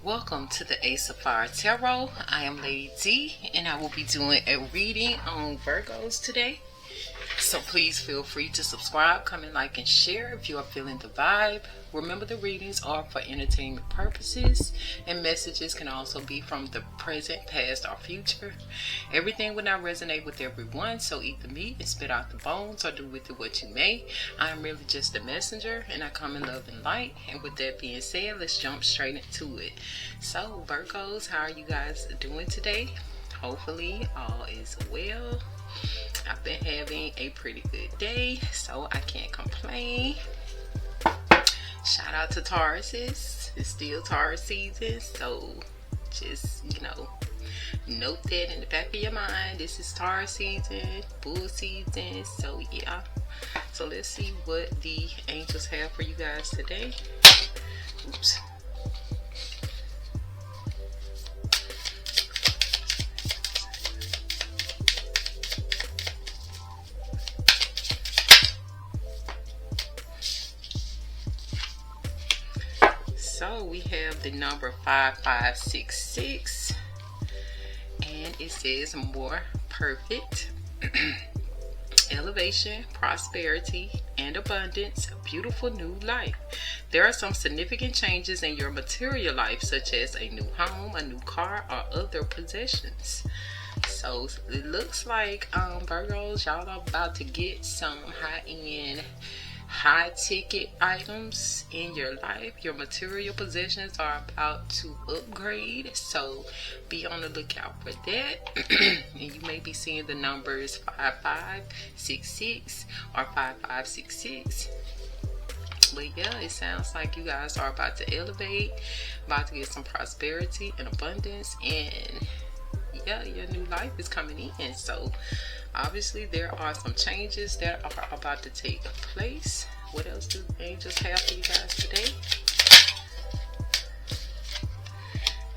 Welcome to the Ace of Fire Tarot. I am Lady D, and I will be doing a reading on Virgos today. So please feel free to subscribe, comment, like, and share if you are feeling the vibe. Remember, the readings are for entertainment purposes, and messages can also be from the present, past, or future. Everything will not resonate with everyone, so eat the meat and spit out the bones, or do with it what you may. I am really just a messenger, and I come in love and light. And with that being said, let's jump straight into it. So, Virgos, how are you guys doing today? Hopefully, all is well. I've been having a pretty good day, so I can't complain. Shout out to Tauruses. It's still Taurus season, so just, note that in the back of your mind. This is Taurus season, bull season, so yeah. So let's see what the angels have for you guys today. Oops. So we have the number 5566, and it says more perfect, elevation, prosperity, and abundance, a beautiful new life. There are some significant changes in your material life, such as a new home, a new car, or other possessions. So it looks like Virgos, y'all are about to get some high-end, high-ticket items in your life. Your material possessions are about to upgrade, so be on the lookout for that. And you may be seeing the numbers 5566 or 5566. But yeah, it sounds like you guys are about to elevate, about to get some prosperity and abundance, and yeah, your new life is coming in. So obviously there are some changes that are about to take place. What else do the angels have for you guys today?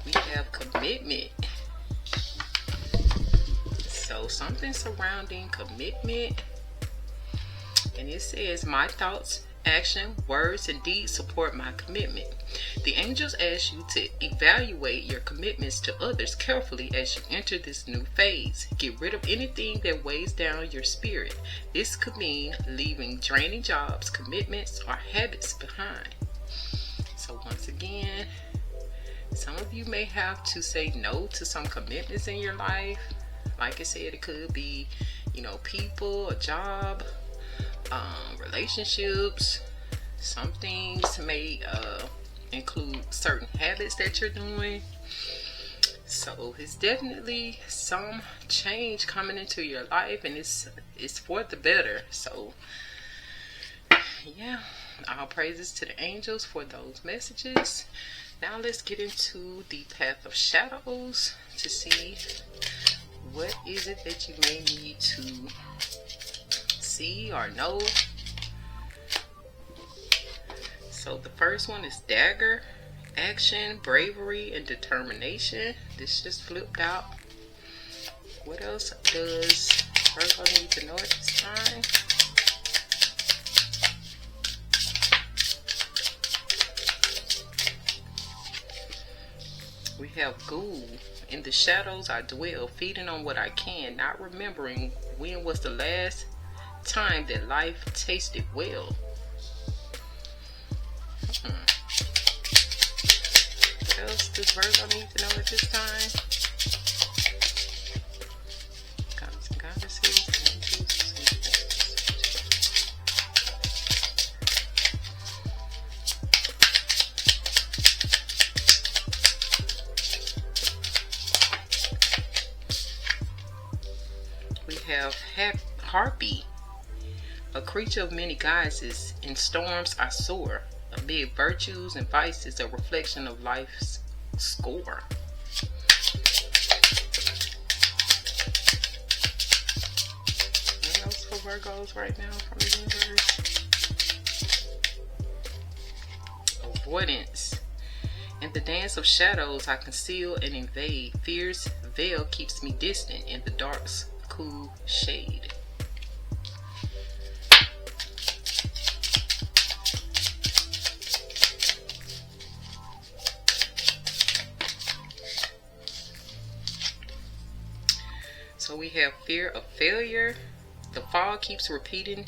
We have commitment. So something surrounding commitment. And it says, my thoughts, action, words, and deeds support my commitment. The angels ask you to evaluate your commitments to others carefully as you enter this new phase. Get rid of anything that weighs down your spirit. This could mean leaving draining jobs, commitments, or habits behind. So once again, some of you may have to say no to some commitments in your life. Like I said, it could be, people, a job, relationships. Some things may include certain habits that you're doing. So it's definitely some change coming into your life, and it's for the better. So yeah, all praises to the angels for those messages. Now let's get into the path of shadows to see what is it that you may need to see or know. So the first one is dagger, action, bravery, and determination. This just flipped out. What else does Virgo need to know at this time? We have ghoul. In the shadows I dwell, feeding on what I can, not remembering when was the last time that life tasted well. What else does Virgo need to know at this time? Gods and goddesses, angels. We have harpy. A creature of many guises, in storms I soar. Amid virtues and vices, a reflection of life's score. What else for Virgos right now from the universe? Avoidance. In the dance of shadows, I conceal and invade. Fear's veil keeps me distant in the dark's cool shade. So we have fear of failure. The fall keeps repeating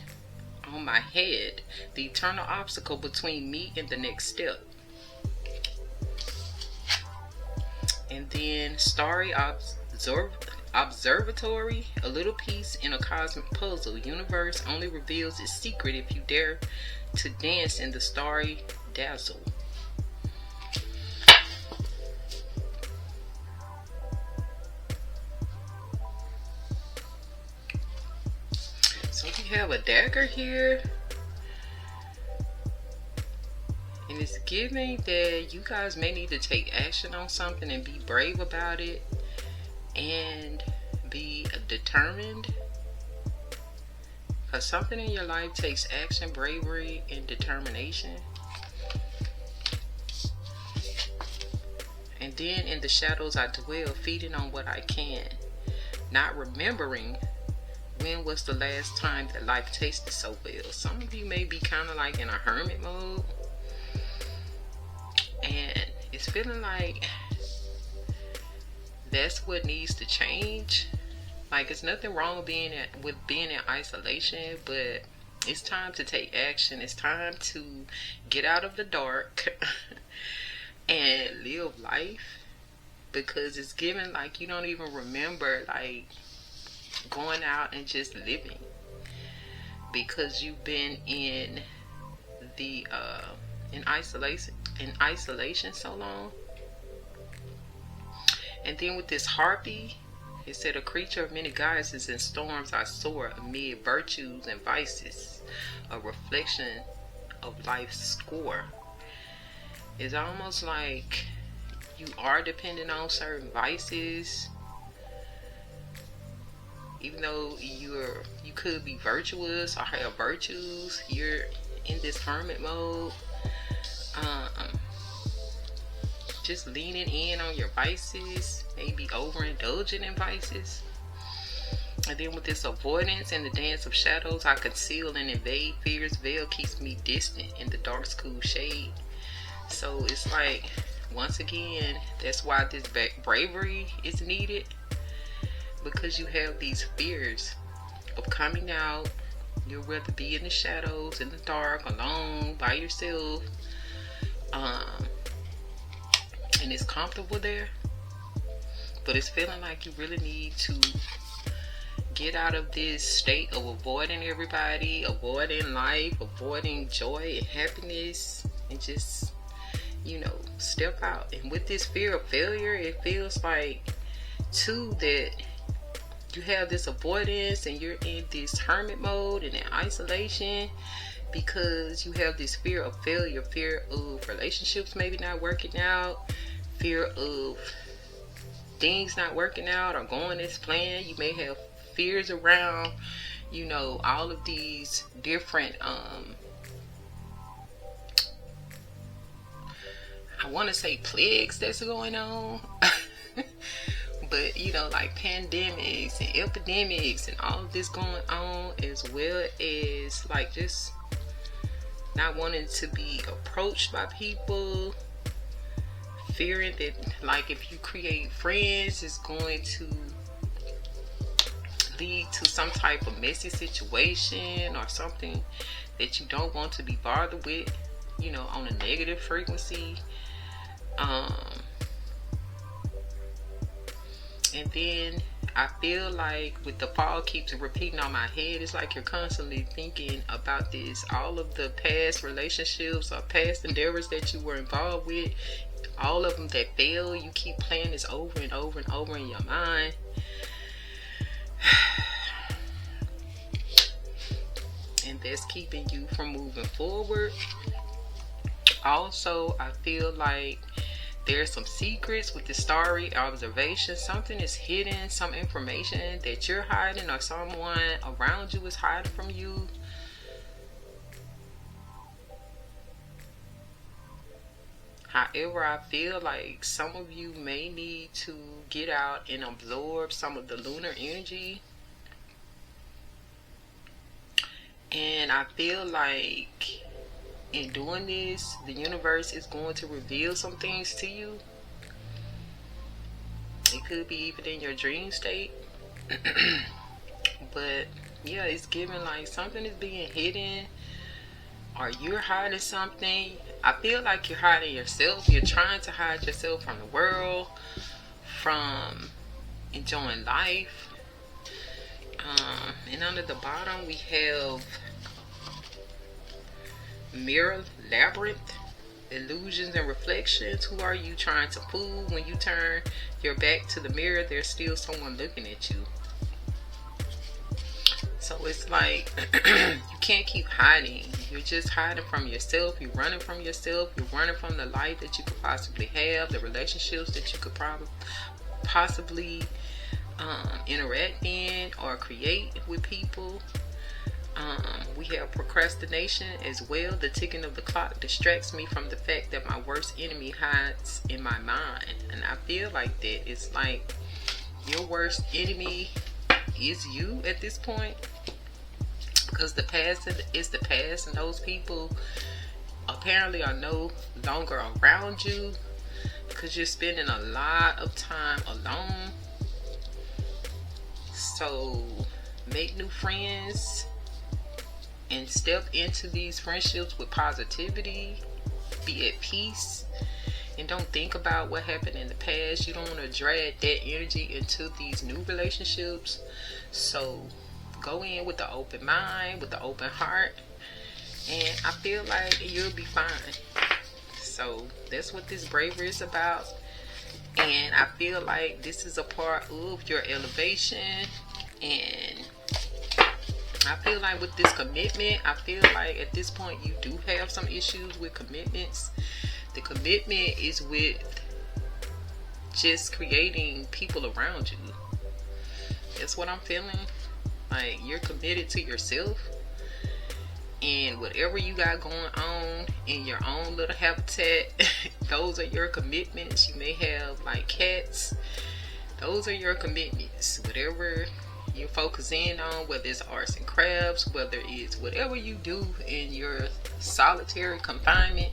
on my head, the eternal obstacle between me and the next step. And then starry observatory, a little piece in a cosmic puzzle. Universe only reveals its secret if you dare to dance in the starry dazzle. So we have a dagger here, and it's giving that you guys may need to take action on something and be brave about it and be determined, because something in your life takes action, bravery, and determination. And then in the shadows I dwell, feeding on what I can, not remembering when was the last time that life tasted so well. Some of you may be kind of like in a hermit mode, and it's feeling like that's what needs to change. Like, it's nothing wrong with being in isolation, but it's time to take action. It's time to get out of the dark and live life, because it's given like you don't even remember like going out and just living, because you've been in the in isolation so long. And then with this harpy, it said, a creature of many guises and storms I soar amid virtues and vices, a reflection of life's score. It's almost like you are dependent on certain vices, even though you could be virtuous or have virtues. You're in this hermit mode, just leaning in on your vices, maybe overindulging in vices. And then with this avoidance and the dance of shadows, I conceal and invade fears. Veil keeps me distant in the dark school shade. So it's like, once again, that's why this bravery is needed, because you have these fears of coming out. You'd rather be in the shadows, in the dark, alone, by yourself, and it's comfortable there, but it's feeling like you really need to get out of this state of avoiding everybody, avoiding life, avoiding joy and happiness, and just, step out. And with this fear of failure, it feels like too that you have this avoidance and you're in this hermit mode and in isolation, because you have this fear of failure, fear of relationships maybe not working out, fear of things not working out or going as planned. You may have fears around, all of these different, I want to say plagues that's going on. But, like pandemics and epidemics and all of this going on, as well as like just not wanting to be approached by people, fearing that like if you create friends, it's going to lead to some type of messy situation or something that you don't want to be bothered with, on a negative frequency. And then I feel like with the fall keeps repeating on my head, it's like you're constantly thinking about this, all of the past relationships or past endeavors that you were involved with, all of them that fail. You keep playing this over and over and over in your mind. And that's keeping you from moving forward. Also, I feel like there's some secrets with the starry observation. Something is hidden, some information that you're hiding or someone around you is hiding from you. However, I feel like some of you may need to get out and absorb some of the lunar energy. And I feel like in doing this, the universe is going to reveal some things to you. It could be even in your dream state. But yeah, it's giving like something is being hidden, or you're hiding something. I feel like you're hiding yourself. You're trying to hide yourself from the world, from enjoying life. And under the bottom we have mirror labyrinth, illusions and reflections. Who are you trying to fool? When you turn your back to the mirror, there's still someone looking at you. So it's like you can't keep hiding. You're just hiding from yourself. You're running from yourself. You're running from the life that you could possibly have, the relationships that you could possibly interact in or create with people. We have procrastination as well. The ticking of the clock distracts me from the fact that my worst enemy hides in my mind. And I feel like that it's like your worst enemy is you at this point, because the past is the past, and those people apparently are no longer around you because you're spending a lot of time alone. So make new friends and step into these friendships with positivity. Be at peace and don't think about what happened in the past. You don't want to drag that energy into these new relationships. So go in with the open mind, with the open heart, and I feel like you'll be fine. So that's what this bravery is about. And I feel like this is a part of your elevation. And I feel like with this commitment, I feel like at this point you do have some issues with commitments. The commitment is with just creating people around you. That's what I'm feeling. Like you're committed to yourself and whatever you got going on in your own little habitat. Those are your commitments. You may have like cats. Those are your commitments. Whatever you focus in on, whether it's arts and crafts, whether it's whatever you do in your solitary confinement.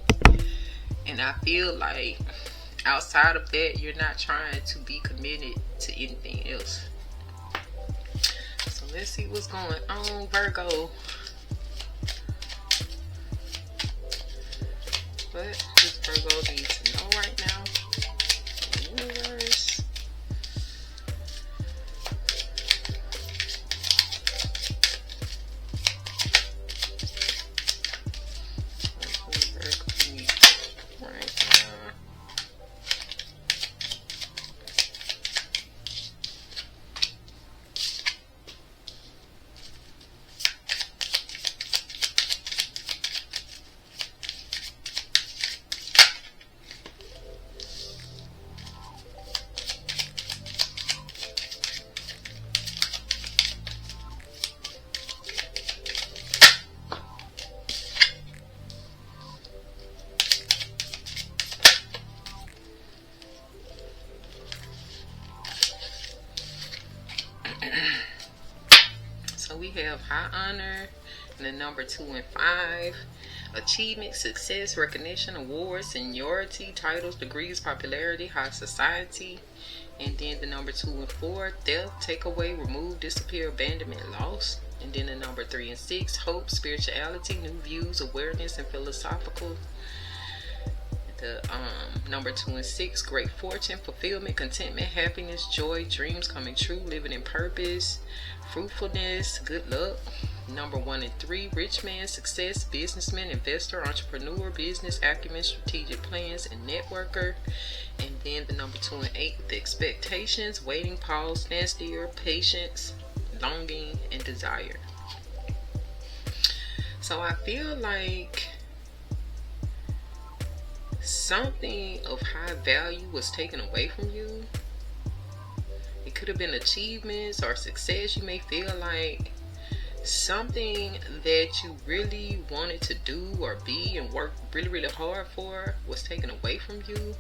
And I feel like outside of that, you're not trying to be committed to anything else. So let's see what's going on, Virgo. What does Virgo need to know right now? Universe. What does Virgo need right now? So we have high honor and the number 2 and 5. Achievement, success, recognition, awards, seniority, titles, degrees, popularity, high society. And then the number 2 and 4, death, take away, remove, disappear, abandonment, loss. And then the number 3 and 6, hope, spirituality, new views, awareness, and philosophical. The number 2 and 6, great fortune, fulfillment, contentment, happiness, joy, dreams coming true, living in purpose, fruitfulness, good luck. Number 1 and 3, rich man, success, businessman, investor, entrepreneur, business acumen, strategic plans, and networker. And then the number 2 and 8, the expectations, waiting, pause, stand still, patience, longing, and desire. So I feel like something of high value was taken away from you. It could have been achievements or success. You may feel like something that you really wanted to do or be and work really hard for was taken away from you.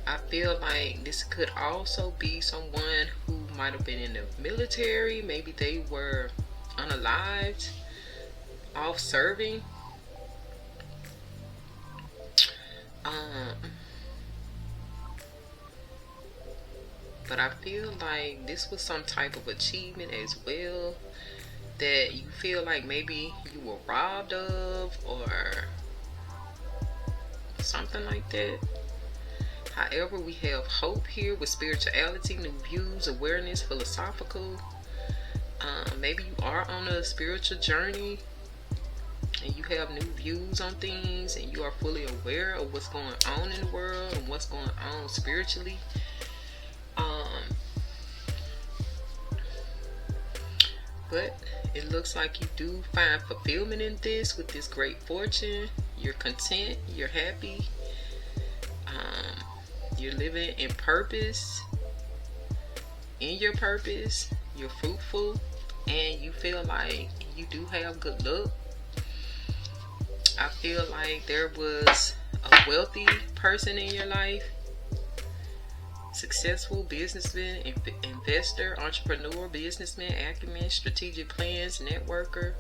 I feel like this could also be someone who might have been in the military. Maybe they were unalived, off serving. But I feel like this was some type of achievement as well that you feel like maybe you were robbed of or something like that. However, we have hope here with spirituality, new views, awareness, philosophical. Maybe you are on a spiritual journey and you have new views on things and you are fully aware of what's going on in the world and what's going on spiritually. But it looks like you do find fulfillment in this with this great fortune. You're content, you're happy, you're living in purpose, in your purpose, you're fruitful, and you feel like you do have good luck. I feel like there was a wealthy person in your life, successful businessman, investor, entrepreneur, businessman, acumen, strategic plans, networker.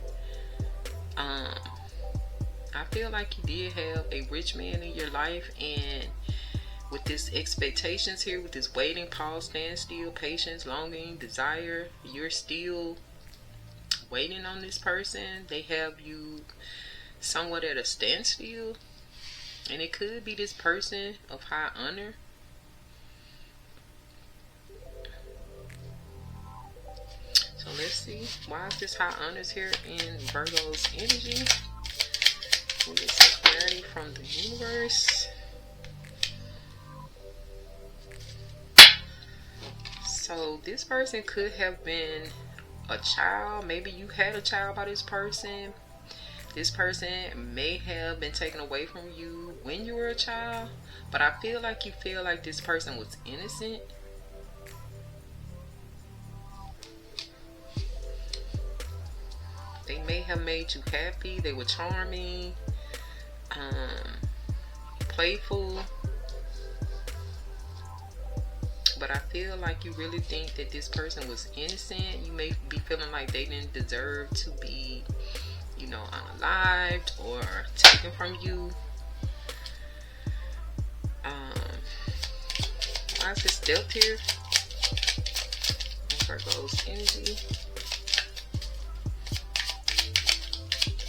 I feel like you did have a rich man in your life, and with this expectations here, with this waiting, pause, stand still, patience, longing, desire, you're still waiting on this person. They have you somewhat at a standstill, and it could be this person of high honor. So let's see, why is this high honors here in Virgo's energy? We get some clarity from the universe. So this person could have been a child. Maybe you had a child by this person. This person may have been taken away from you when you were a child. But I feel like you feel like this person was innocent. They may have made you happy. They were charming, playful. But I feel like you really think that this person was innocent. You may be feeling like they didn't deserve to be, unalived or taken from you. Why is this death here? Virgo's energy.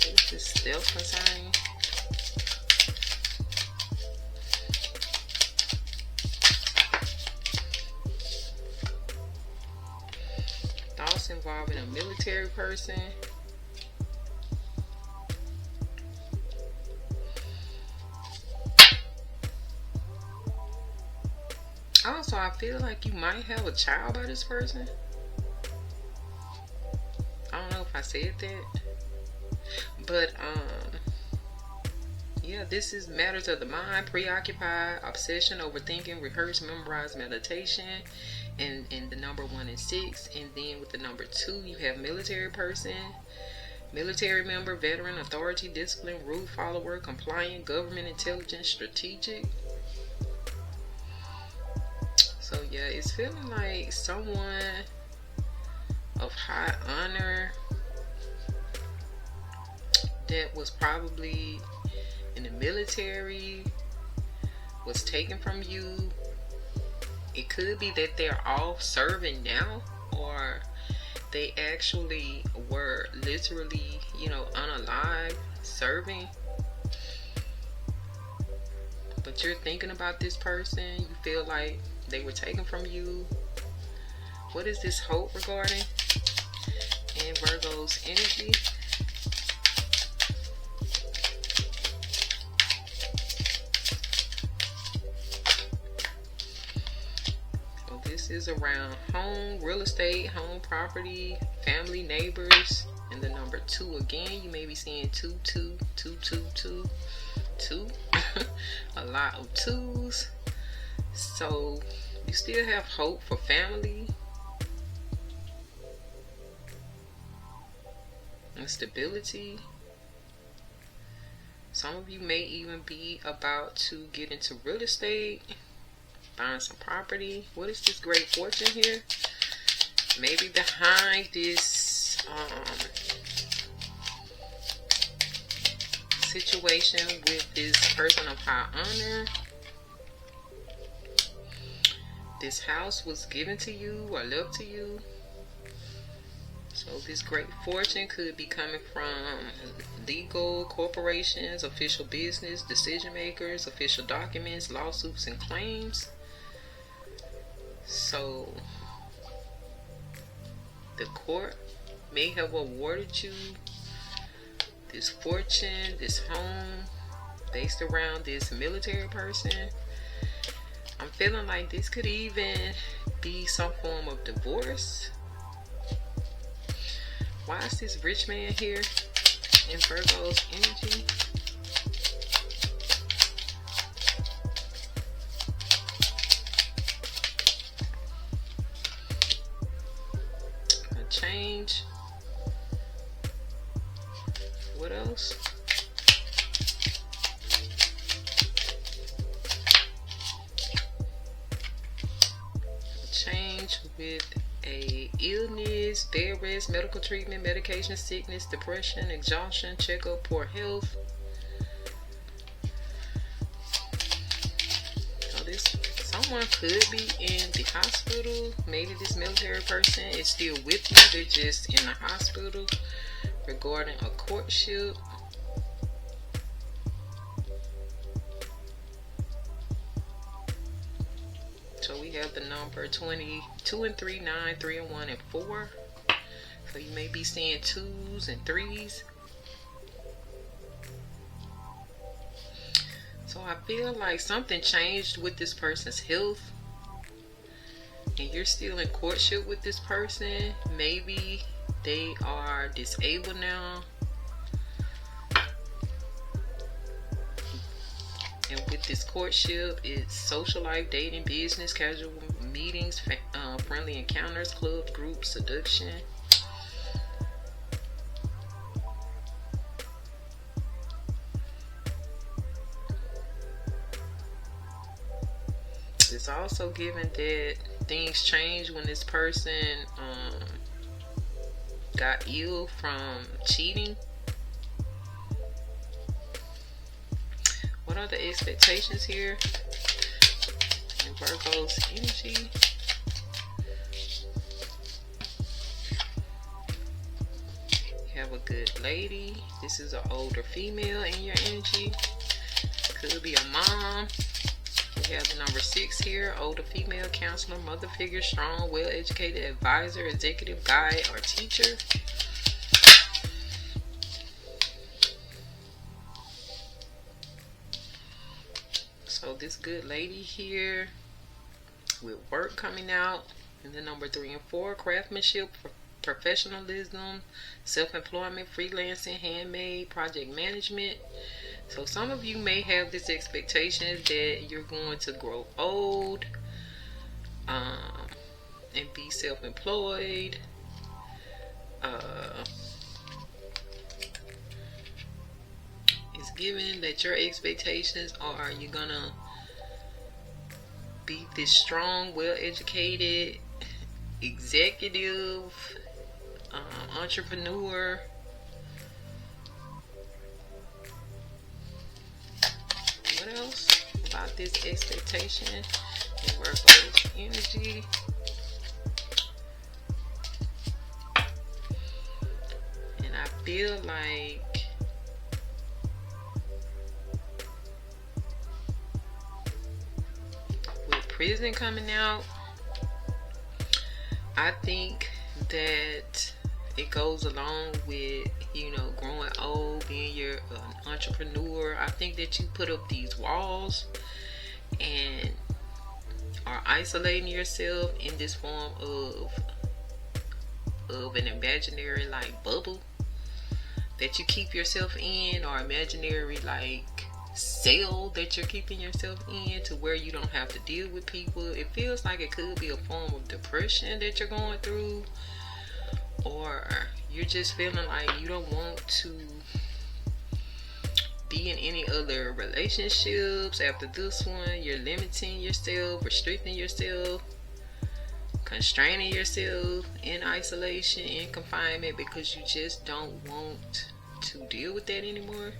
What is this death concerning? Thoughts involving a military person. Also, I feel like you might have a child by this person. I don't know if I said that. But, yeah, this is matters of the mind, preoccupied, obsession, overthinking, rehearse, memorize, meditation. And the number 1 and 6. And then with the number 2, you have military person, military member, veteran, authority, discipline, rule follower, compliant, government, intelligence, strategic. So yeah, it's feeling like someone of high honor that was probably in the military was taken from you. It could be that they're all serving now, or they actually were literally, unalive, serving. But you're thinking about this person. You feel like they were taken from you. What is this hope regarding in Virgo's energy? So this is around home, real estate, home property, family, neighbors, and the number 2 again. You may be seeing 2, 2, 2, 2, 2, 2. A lot of 2s. So you still have hope for family and stability. Some of you may even be about to get into real estate, buying some property. What is this great fortune here? Maybe behind this situation with this person of high honor, This house was given to you or left to you. So this great fortune could be coming from legal, corporations, official business, decision makers, official documents, lawsuits, and claims. So the court may have awarded you this fortune, this home, based around this military person. I'm feeling like this could even be some form of divorce. Why is this rich man here in Virgo's energy? A change. What else? A change with a illness, bed rest, medical treatment, medication, sickness, depression, exhaustion, checkup, poor health. So this someone could be in the hospital. Maybe this military person is still with you. They're just in the hospital regarding a courtship. So we have the number 20, 2 and 3, 9, 3 and 1, and 4. So you may be seeing 2s and 3s. So I feel like something changed with this person's health. And you're still in courtship with this person. Maybe they are disabled now. And with this courtship, it's social life, dating, business, casual meetings, friendly encounters, clubs, groups, seduction. It's also given that things change when this person got ill from cheating. What are the expectations here in Virgo's energy? You have a good lady. This is an older female in your energy. Could be a mom. We have the number 6 here. Older female, counselor, mother figure, strong, well-educated advisor, executive, guide, or teacher. So this good lady here with work coming out in the number 3 and 4, craftsmanship, professionalism, self-employment, freelancing, handmade, project management. So some of you may have this expectation that you're going to grow old and be self-employed. It's given that your expectations are you're gonna be this strong, well-educated executive, entrepreneur. What else about this expectation in Virgo's energy? And I feel like with prison coming out, I think that it goes along with, you know, growing old, being an entrepreneur. I think that you put up these walls and are isolating yourself in this form of an imaginary like bubble that you keep yourself in, or imaginary like cell that you're keeping yourself in, to where you don't have to deal with people. It feels like it could be a form of depression that you're going through, or you're just feeling like you don't want to be in any other relationships after this one. You're limiting yourself, restricting yourself, constraining yourself in isolation, in confinement, because you just don't want to deal with that anymore.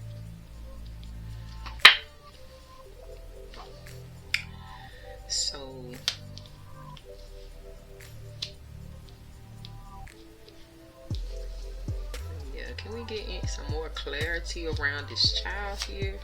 So some more clarity around this child here.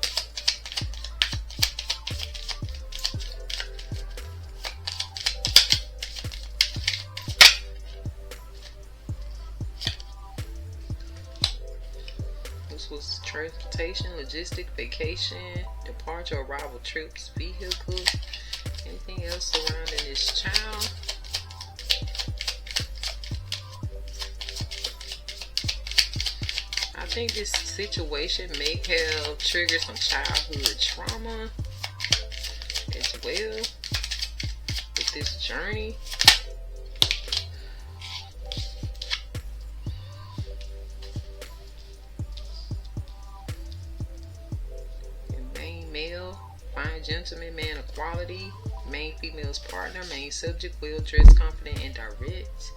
This was transportation, logistic, vacation, departure, arrival, trips, vehicle, anything else surrounding this child. I think this situation may have triggered some childhood trauma as well with this journey. Main male, fine gentleman, man of quality. Main female's partner, main subject, well dressed, confident, and direct.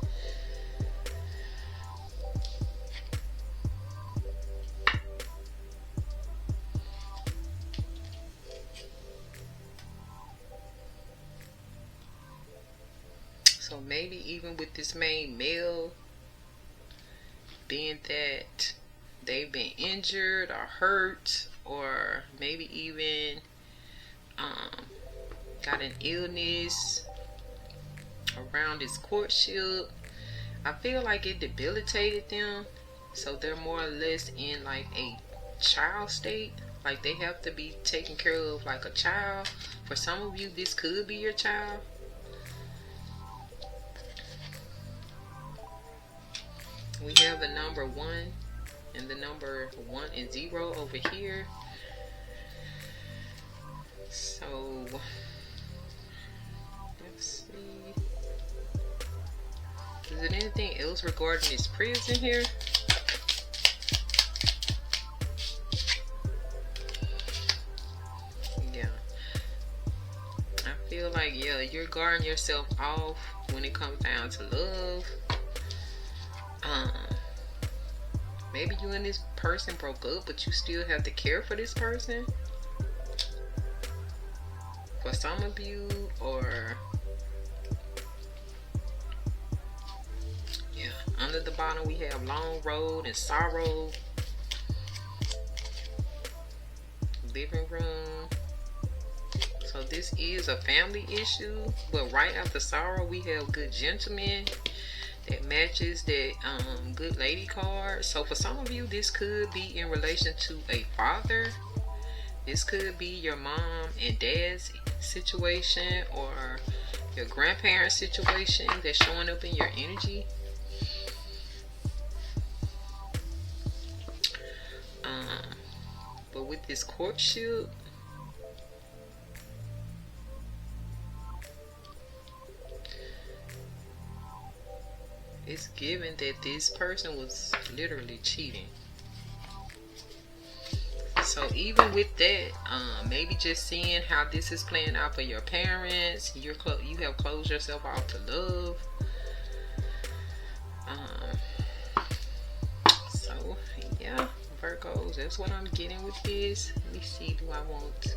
So maybe even with this main male, being that they've been injured or hurt, or maybe even got an illness around his courtship, I feel like it debilitated them. So they're more or less in like a child state. Like they have to be taken care of like a child. For some of you, this could be your child. We have the number 1 and the number 1 and 0 over here. So let's see. Is there anything else regarding this prison here? Yeah. I feel like, yeah, you're guarding yourself off when it comes down to love. Maybe you and this person broke up, but you still have to care for this person. For some of you, or yeah, under the bottom we have long road and sorrow, living room. So this is a family issue, but right after sorrow we have good gentleman. That matches that good lady card. So for some of you, this could be in relation to a father. This could be your mom and dad's situation, or your grandparents' situation that's showing up in your energy. But with this courtship, it's given that this person was literally cheating. So even with that, maybe just seeing how this is playing out for your parents, you have closed yourself off to love. So yeah, Virgos, that's what I'm getting with this. Let me see, do I want to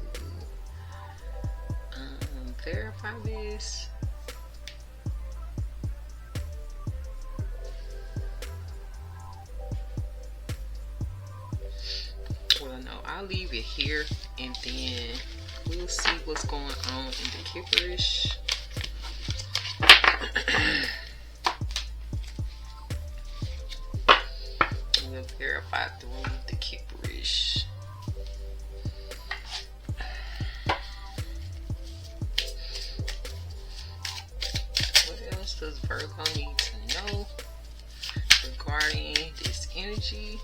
verify this? Well, no, I'll leave it here and then we'll see what's going on in the Kipperish. We'll verify through the Kipperish. What else does Virgo need to know regarding this energy?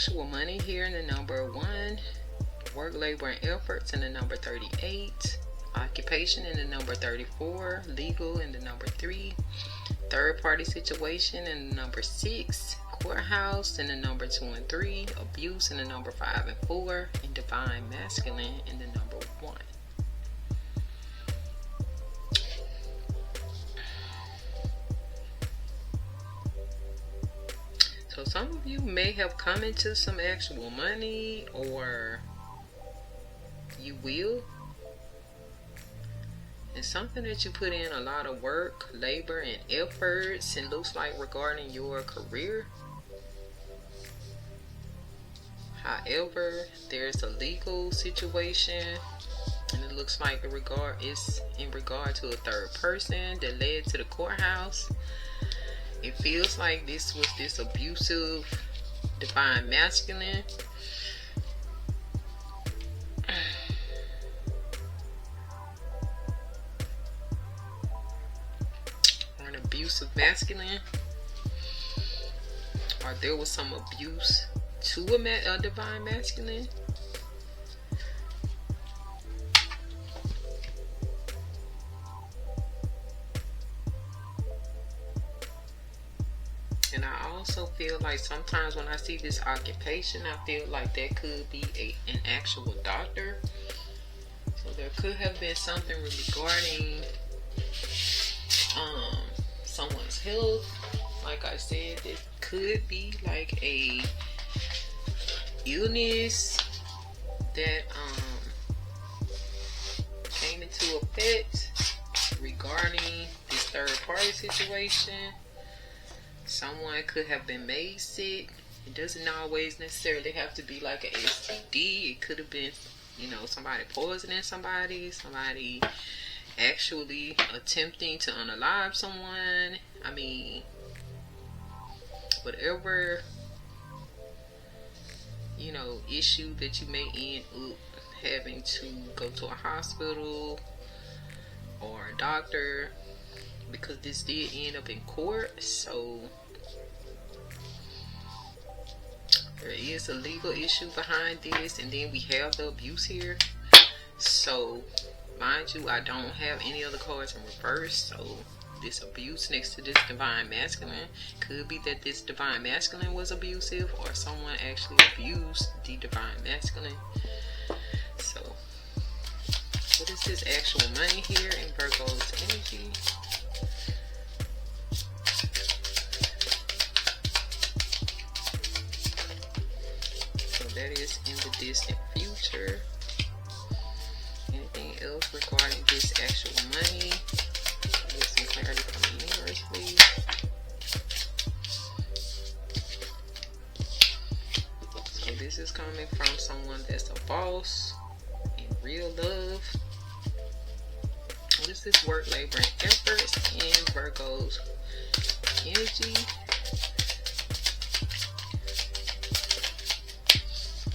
actual money here in the number 1. Work, labor, and efforts in the number 38. Occupation in the number 34. Legal in the number 3. Third party situation in the number 6. Courthouse in the number 2 and 3. Abuse in the number 5 and 4. And divine masculine in the number 1. So some of you may have come into some actual money, or you will. It's something that you put in a lot of work, labor, and efforts, and looks like regarding your career. However, there's a legal situation, and it looks like it's in regard to a third person that led to the courthouse. It feels like this was this abusive divine masculine. Or an abusive masculine. Or there was some abuse to a divine masculine. And I also feel like sometimes when I see this occupation, I feel like that could be an actual doctor. So there could have been something regarding someone's health. Like I said, it could be like a illness that came into effect regarding this third party situation. Someone could have been made sick. It doesn't always necessarily have to be like an STD. It could have been, somebody poisoning somebody actually attempting to unalive someone. I mean, whatever, issue that you may end up having to go to a hospital or a doctor, because this did end up in court. So there is a legal issue behind this, and then we have the abuse here. So mind you, I don't have any other cards in reverse. So this abuse next to this divine masculine could be that this divine masculine was abusive, or someone actually abused the divine masculine. So what is this actual money here in Virgo's energy? So that is in the distant future. Anything else regarding this actual money? Get some clarity from the universe, please. So this is coming from someone that's a boss in real love. This is work, labor, and efforts in Virgo's energy.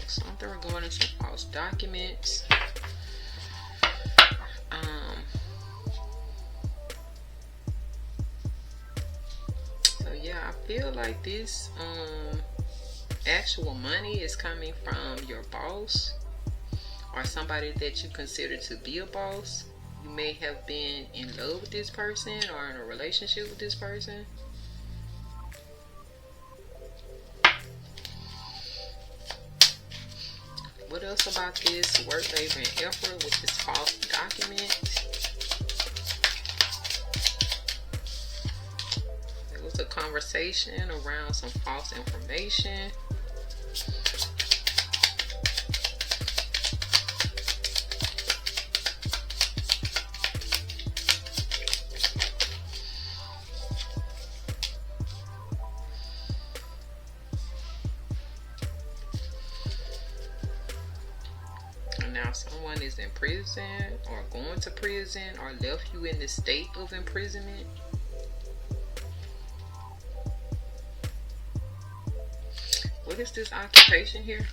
Something regarding some false documents. So yeah, I feel like this actual money is coming from your boss, or somebody that you consider to be a boss. You may have been in love with this person or in a relationship with this person. What else about this work, labor, and effort with this false document? There was a conversation around some false information. Now someone is in prison or going to prison or left you in the state of imprisonment. What is this occupation here?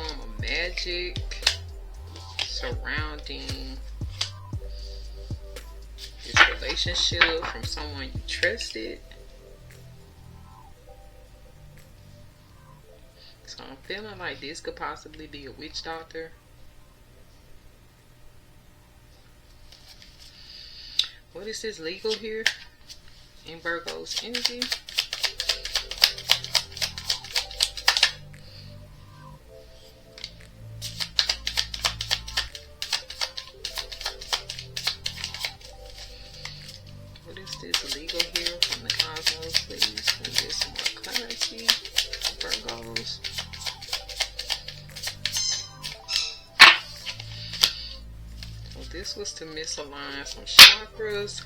form of magic surrounding this relationship from someone you trusted. So I'm feeling like this could possibly be a witch doctor. What is this legal here in Virgo's energy? What is this legal here from the cosmos, please? Can we get some more clarity, Virgos? So this was to misalign some chakras,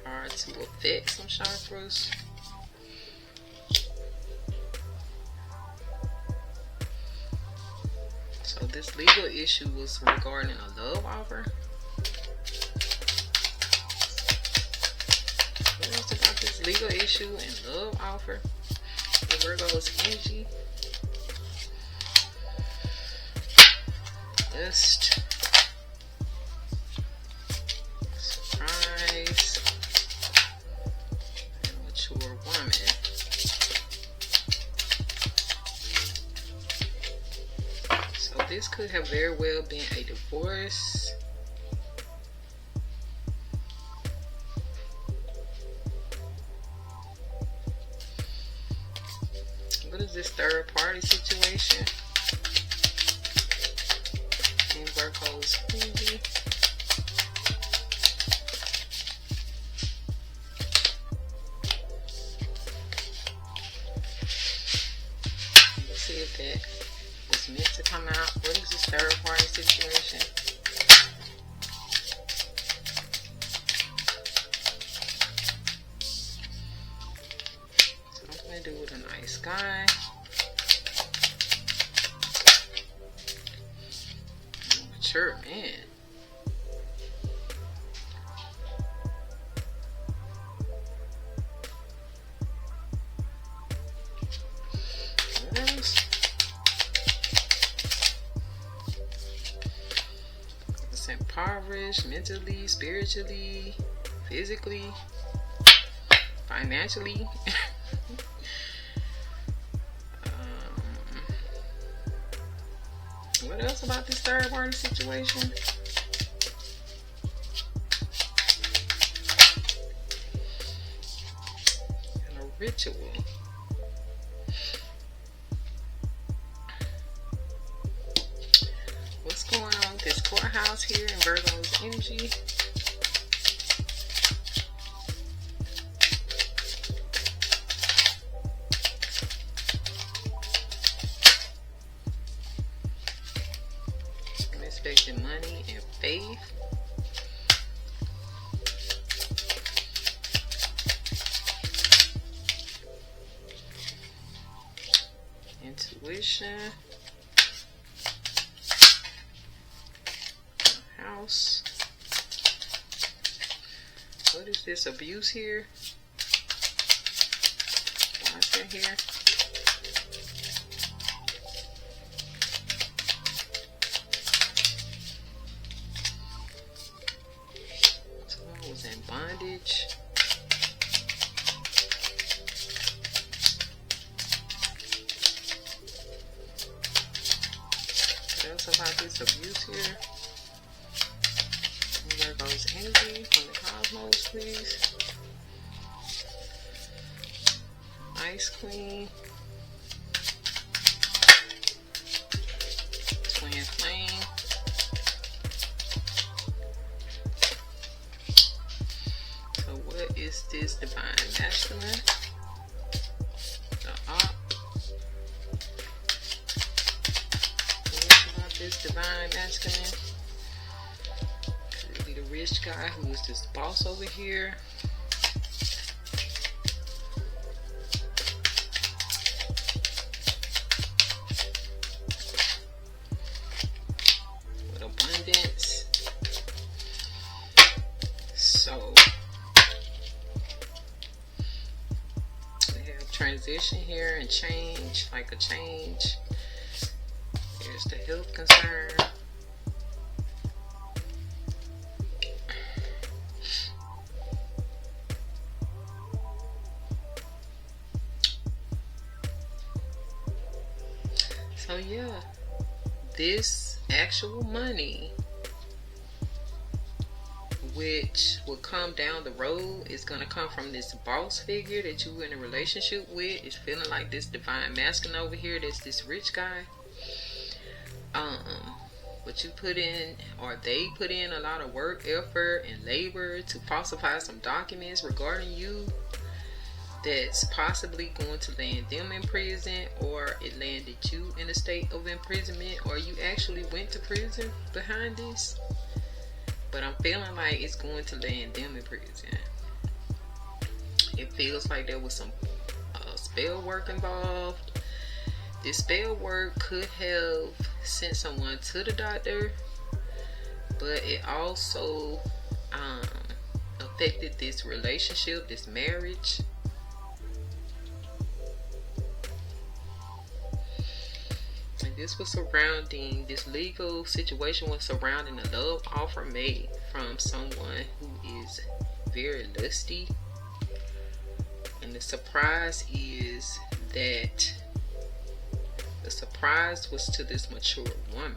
or to affect some chakras. So this legal issue was regarding a love offer. What else about this legal issue and love offer? The Virgo's energy. Lust. Surprise. And mature woman. So this could have very well been a divorce. What is this third party situation in Virgo's energy? Let's see if that was meant to come out. What is this third party situation? Something to do with a nice guy. Mature man. What else? It's impoverished mentally, spiritually, physically, financially. What else about this third party situation? And a ritual. What's going on with this courthouse here in Virgo's energy? Expecting money and faith. Intuition. House. What is this abuse here? Why is that here? Was in bondage. What else about this abuse here? There goes energy from the cosmos, please. Ice Queen. Twin Flame. What is this divine masculine? The op. What about this divine masculine? Could be the rich guy who is this boss over here. With abundance. So transition here and change, like a change. Here's the health concern. So yeah, this actual money, which will come down the road, is going to come from this boss figure that you in a relationship with. Is feeling like this divine masculine over here, that's this rich guy. But you put in, or they put in, a lot of work, effort, and labor to falsify some documents regarding you that's possibly going to land them in prison, or it landed you in a state of imprisonment, or you actually went to prison behind this. But I'm feeling like it's going to land them in prison. It feels like there was some spell work involved. This spell work could have sent someone to the doctor, but it also affected this relationship, this marriage. And this was surrounding, this legal situation was surrounding a love offer made from someone who is very lusty. And the surprise is that the surprise was to this mature woman.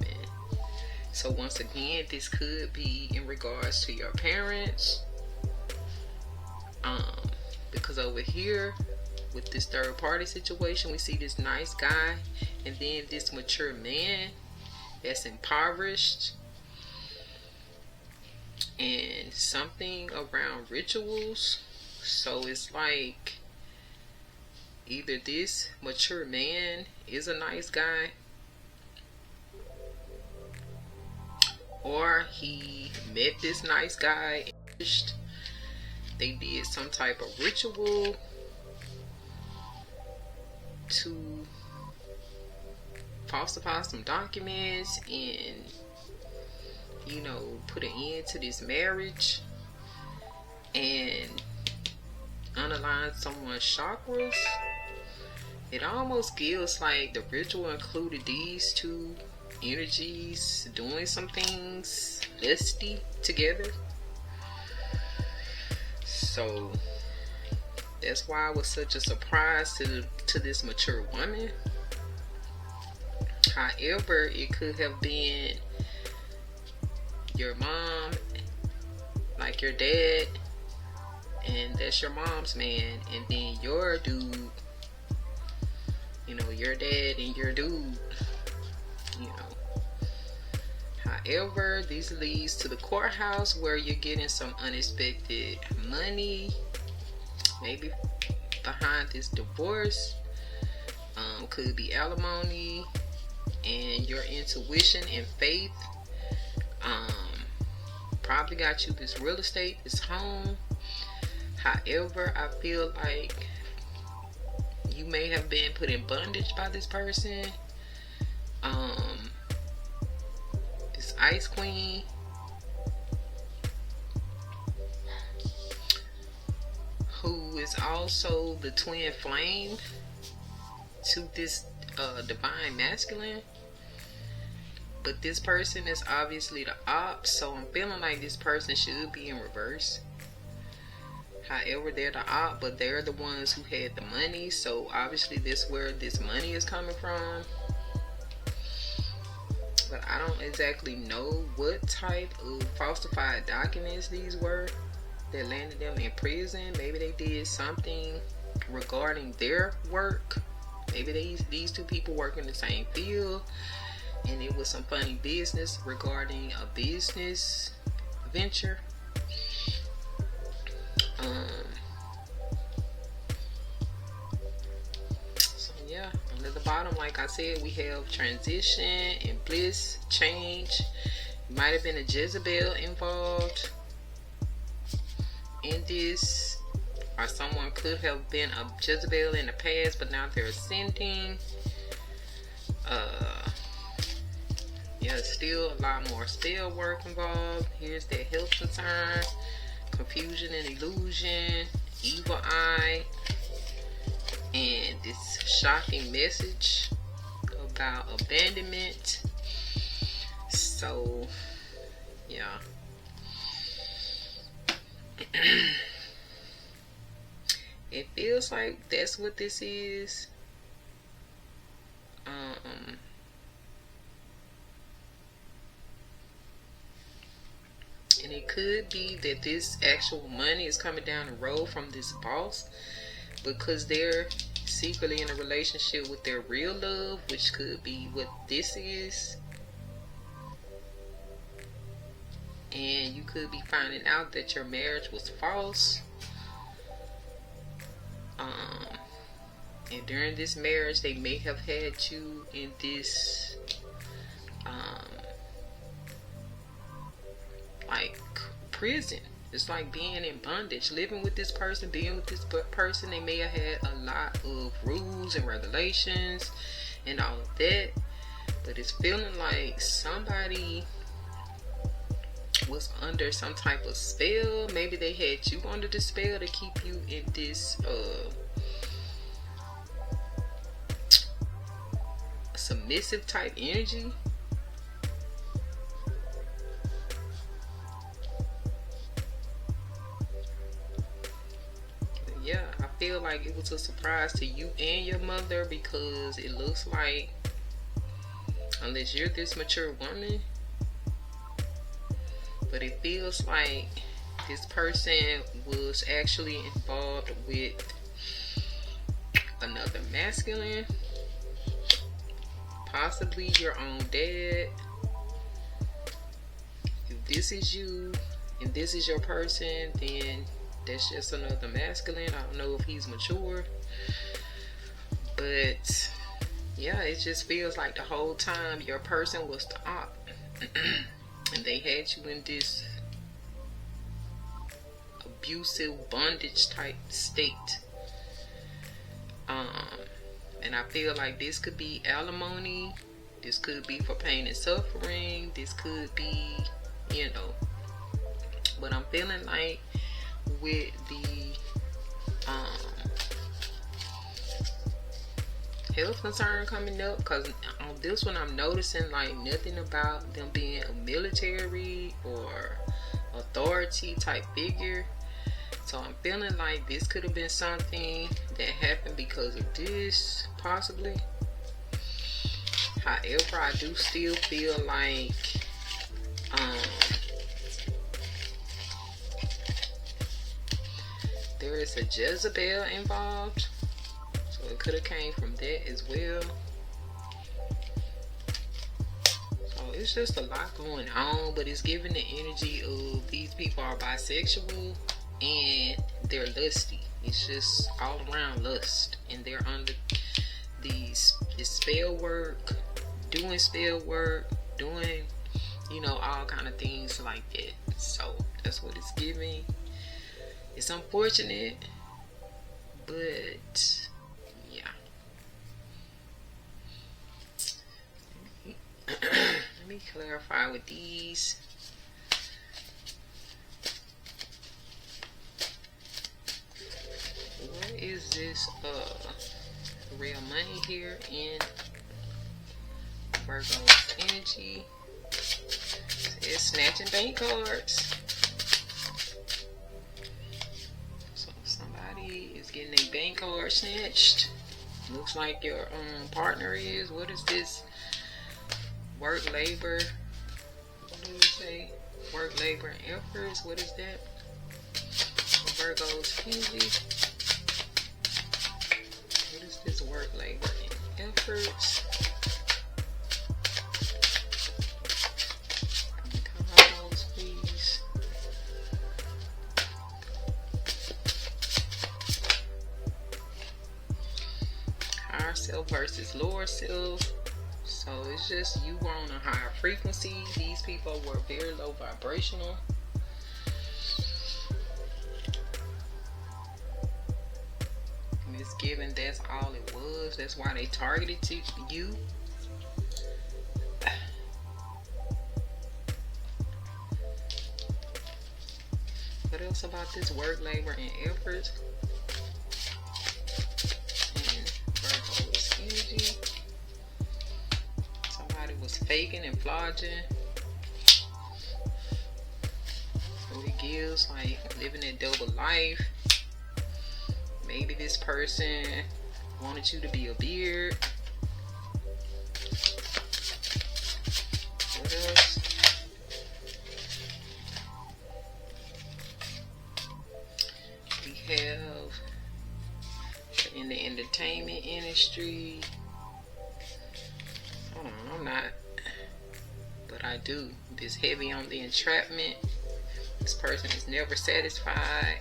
So once again, this could be in regards to your parents. Because over here, with this third party situation, we see this nice guy and then this mature man that's impoverished, and something around rituals. So it's like either this mature man is a nice guy, or he met this nice guy, they did some type of ritual to falsify some documents and, you know, put an end to this marriage and unalign someone's chakras. It almost feels like the ritual included these two energies doing some things lusty together. So that's why it was such a surprise to this mature woman. However, it could have been your mom, like your dad, and that's your mom's man, and then your dude, you know, your dad and your dude, you know. However, this leads to the courthouse where you're getting some unexpected money, maybe behind this divorce. Could be alimony, and your intuition and faith probably got you this real estate, this home. However, I feel like you may have been put in bondage by this person. This Ice Queen, who is also the twin flame to this divine masculine. But this person is obviously the op, so I'm feeling like this person should be in reverse. However, they're the op, but they're the ones who had the money, so obviously this is where this money is coming from. But I don't exactly know what type of falsified documents these were that landed them in prison. Maybe they did something regarding their work. Maybe these two people work in the same field, and it was some funny business regarding a business venture. So yeah, under the bottom, like I said, we have transition and bliss, change. Might have been a Jezebel involved in this, or someone could have been a Jezebel in the past, but now they're ascending. Yeah, still a lot more spell work involved. Here's their health concern, confusion and illusion, evil eye, and this shocking message about abandonment. So yeah. It feels like that's what this is. And it could be that this actual money is coming down the road from this boss because they're secretly in a relationship with their real love, which could be what this is. And you could be finding out that your marriage was false. And during this marriage, they may have had you in this like prison. It's like being in bondage, living with this person, being with this person. They may have had a lot of rules and regulations and all of that, but it's feeling like somebody was under some type of spell. Maybe they had you under the spell to keep you in this submissive type energy. Yeah, I feel like it was a surprise to you and your mother, because it looks like, unless you're this mature woman, but it feels like this person was actually involved with another masculine, possibly your own dad. If this is you and this is your person, then that's just another masculine. I don't know if he's mature, but yeah, it just feels like the whole time your person was the op. And they had you in this abusive bondage type state. And I feel like this could be alimony. This could be for pain and suffering. This could be, but I'm feeling like with the health concern coming up, because on this one I'm noticing like nothing about them being a military or authority type figure. So I'm feeling like this could have been something that happened because of this, possibly. However, I do still feel like there is a Jezebel involved. So it could have came from that as well. So it's just a lot going on, but it's giving the energy of these people are bisexual and they're lusty. It's just all around lust, and they're under this spell work, doing all kind of things like that. So that's what it's giving. It's unfortunate, but yeah. Let me clarify with these. What is this real money here in Virgo's energy? It's snatching bank cards. So somebody is getting a bank card snatched. Looks like your partner is. What is this? Work, labor. What do you say? Work, labor, and efforts. What is that? Virgo's energy. What is this? Work, labor, and efforts. Cards, please. Higher self versus lower self. So it's just you were on a higher frequency. These people were very low vibrational. And it's given that's all it was. That's why they targeted you. What else about this? Work, labor, and effort. And energy. Somebody was faking and flogging. So it gives like living a double life. Maybe this person wanted you to be a beard. What else? We have in the entertainment industry. I'm not, but I do. This heavy on the entrapment. This person is never satisfied.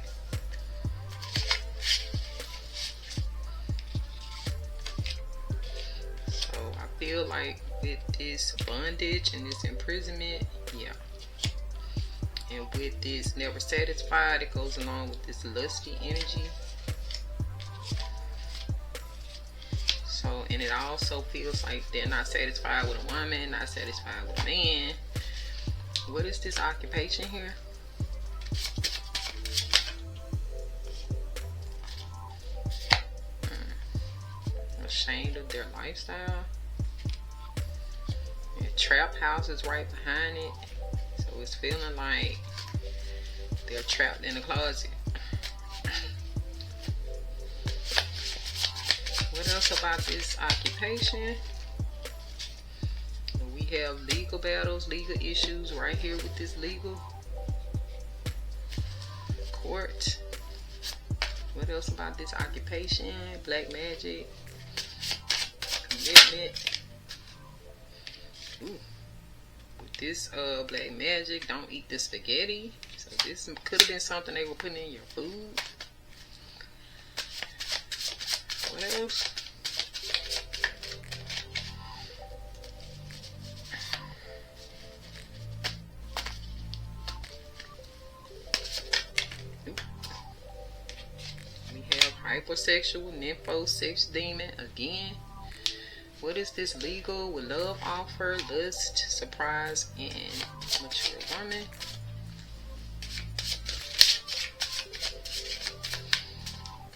So I feel like with this bondage and this imprisonment, yeah. And with this never satisfied, it goes along with this lusty energy. So, and it also feels like they're not satisfied with a woman, not satisfied with a man. What is this occupation here? Ashamed of their lifestyle. And trap house is right behind it. So it's feeling like they're trapped in a closet. What else about this occupation? We have legal battles, legal issues right here with this legal court. What else about this occupation? Black magic, commitment. Ooh. With this black magic, don't eat the spaghetti. So this could have been something they were putting in your food. What else? We have hypersexual, nympho, sex demon again. What is this legal with love offer, lust, surprise, and mature woman?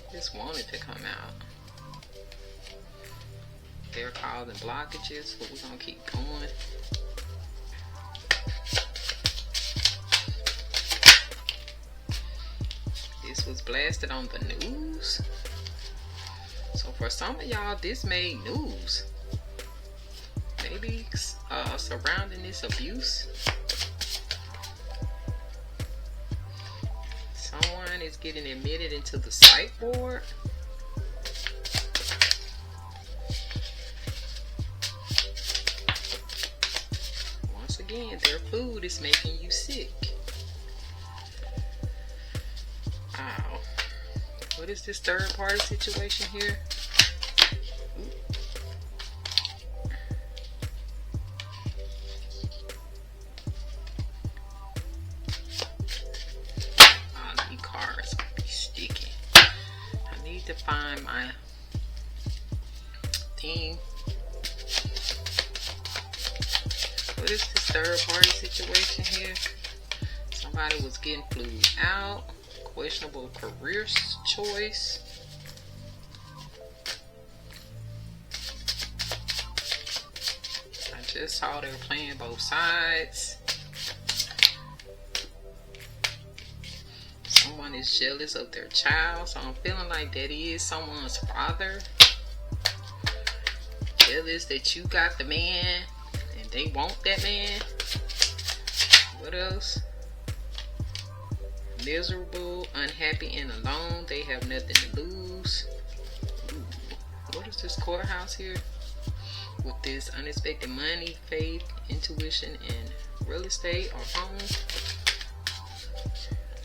Just wanted to come out. They're causing blockages, but we're gonna keep going. This was blasted on the news. So for some of y'all, this made news. Maybe surrounding this abuse. Someone is getting admitted into the psych ward. Once again, their food is making you sick. Wow. What is this third party situation here? These cards be sticky. I need to find my theme. What is this third party situation here? Somebody was getting flued out. Questionable career choice. I just saw they were playing both sides. Someone is jealous of their child, so I'm feeling like that is someone's father. Jealous that you got the man and they want that man. What else? Miserable, unhappy, and alone. They have nothing to lose. Ooh. What is this courthouse here? With this unexpected money, faith, intuition, and real estate or home.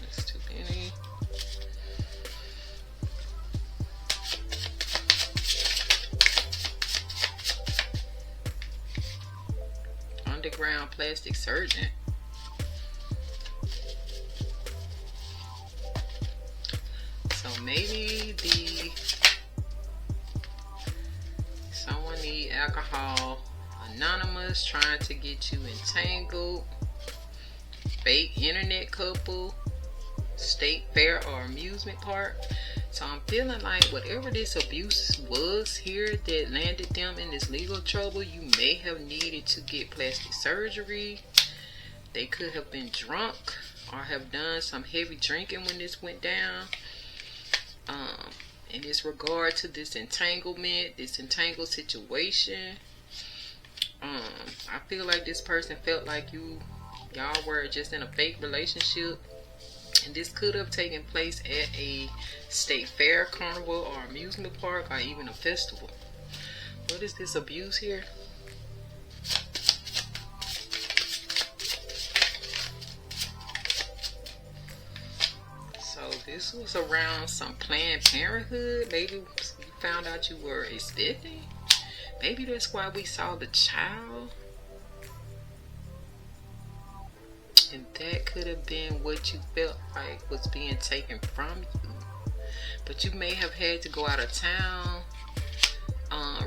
That's too many. Underground plastic surgeon. So maybe someone need alcohol anonymous, trying to get you entangled. Fake internet couple. state fair or amusement park. So I'm feeling like whatever this abuse was here that landed them in this legal trouble, you may have needed to get plastic surgery. They could have been drunk or have done some heavy drinking when this went down. In this regard to this entanglement, this entangled situation, I feel like this person felt like y'all were just in a fake relationship, and this could have taken place at a state fair, carnival, or amusement park, or even a festival. What is this abuse here? So this was around some Planned Parenthood. Maybe you found out you were expecting. Maybe that's why we saw the child. And that could have been what you felt like was being taken from you. But you may have had to go out of town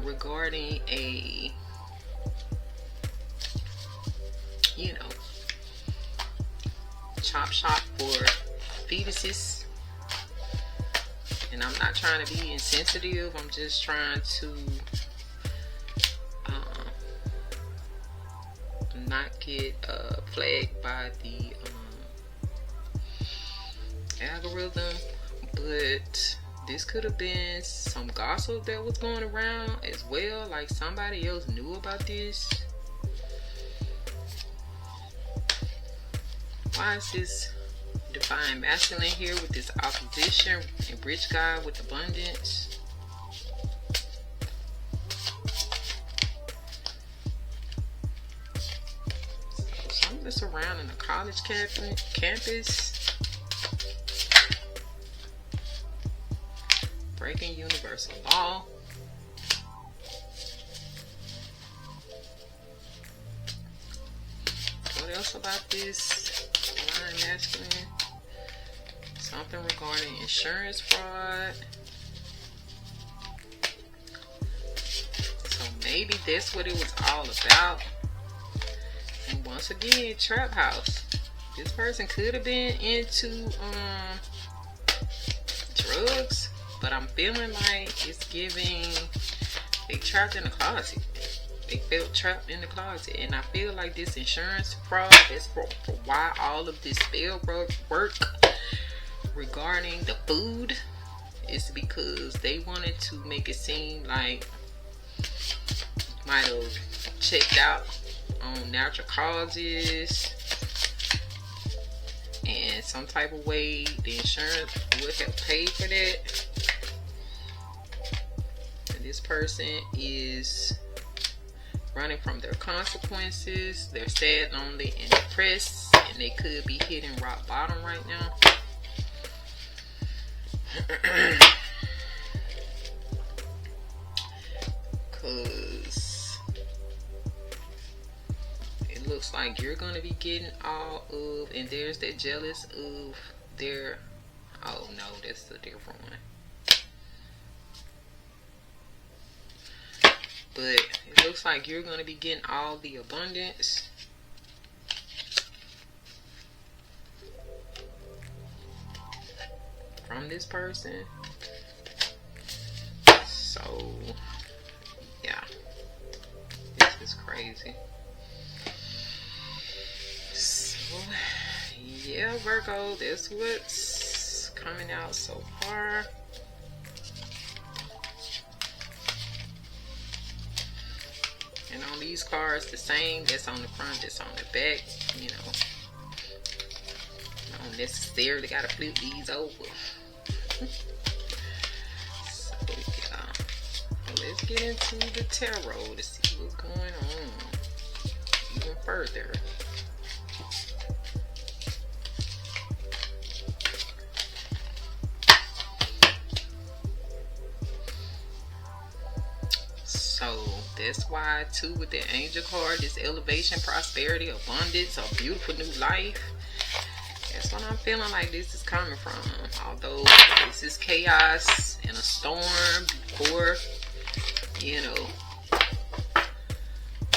regarding a, chop shop for fetuses. And I'm not trying to be insensitive. I'm just trying to not get flagged by the algorithm. But this could have been some gossip that was going around as well. Like somebody else knew about this. Why is this divine masculine here with this opposition and rich guy with abundance? So something that's surrounding a college campus. Breaking universal law. What else about this divine masculine? Something regarding insurance fraud. So maybe that's what it was all about. And once again, trap house. This person could have been into drugs, but I'm feeling like it's giving they trapped in the closet. They felt trapped in the closet. And I feel like this insurance fraud, that's for why all of this spell work regarding the food, is because they wanted to make it seem like you might have checked out on natural causes, and some type of way the insurance would have paid for that. And this person is running from their consequences. They're sad, lonely, and depressed, and they could be hitting rock bottom right now. Because it looks like you're going to be getting all of, and there's that jealous of their, oh no, that's a different one. But it looks like you're going to be getting all the abundance. From this person. So, yeah. This is crazy. So, yeah, Virgo, that's what's coming out so far. And on these cards, the same that's on the front, that's on the back, you know. You don't necessarily got to flip these over. So, yeah. Let's get into the tarot to see what's going on even further. So that's why too with the angel card, this elevation, prosperity, abundance, a beautiful new life. That's what I'm feeling like this is coming from. Although this is chaos and a storm before, you know,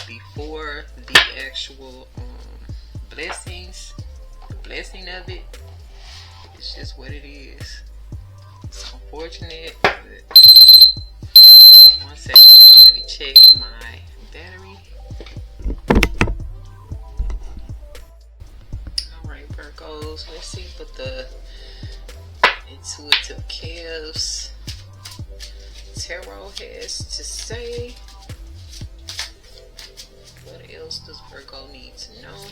before the actual blessings, the blessing of it is It's just what it is. It's unfortunate, but 1 second. Let me check my battery. Alright, Virgos. Let's see what the Intuitive Chaos Tarot has to say. What else does Virgo need to know?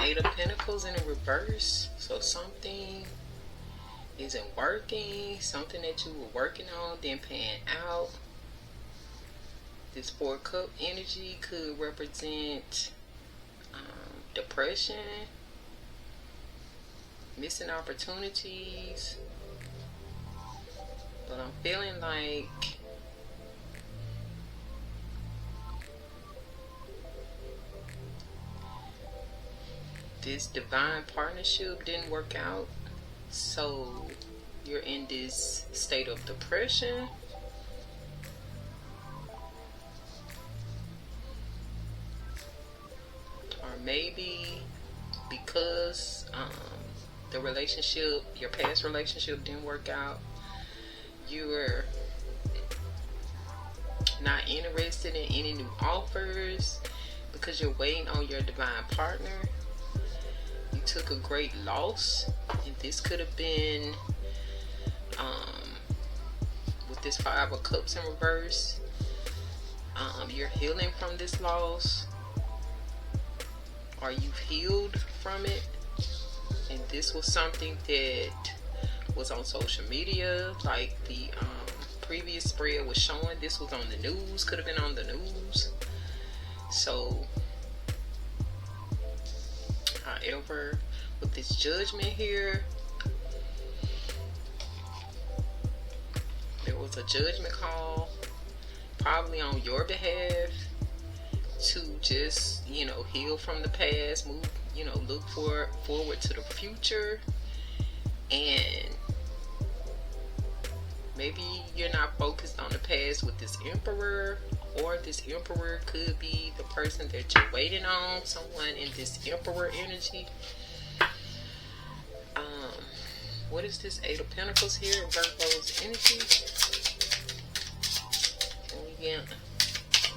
Eight of Pentacles in a reverse. So something isn't working. Something that you were working on didn't pan out. This 4 Cup energy could represent depression, missing opportunities. But I'm feeling like this divine partnership didn't work out, so you're in this state of depression. Or maybe because the relationship, your past relationship didn't work out, you're not interested in any new offers because you're waiting on your divine partner. You took a great loss, and this could have been with this 5 of Cups in reverse. You're healing from this loss, or you've healed from it, and this was something that was on social media, like the previous spread was showing. This was on the news, could have been on the news. So however, with this Judgment here, there was a judgment call probably on your behalf to just, heal from the past, move, look forward to the future. And maybe you're not focused on the past with this Emperor, or this Emperor could be the person that you're waiting on, someone in this Emperor energy. What is this 8 of Pentacles here in Virgo's energy? Can we get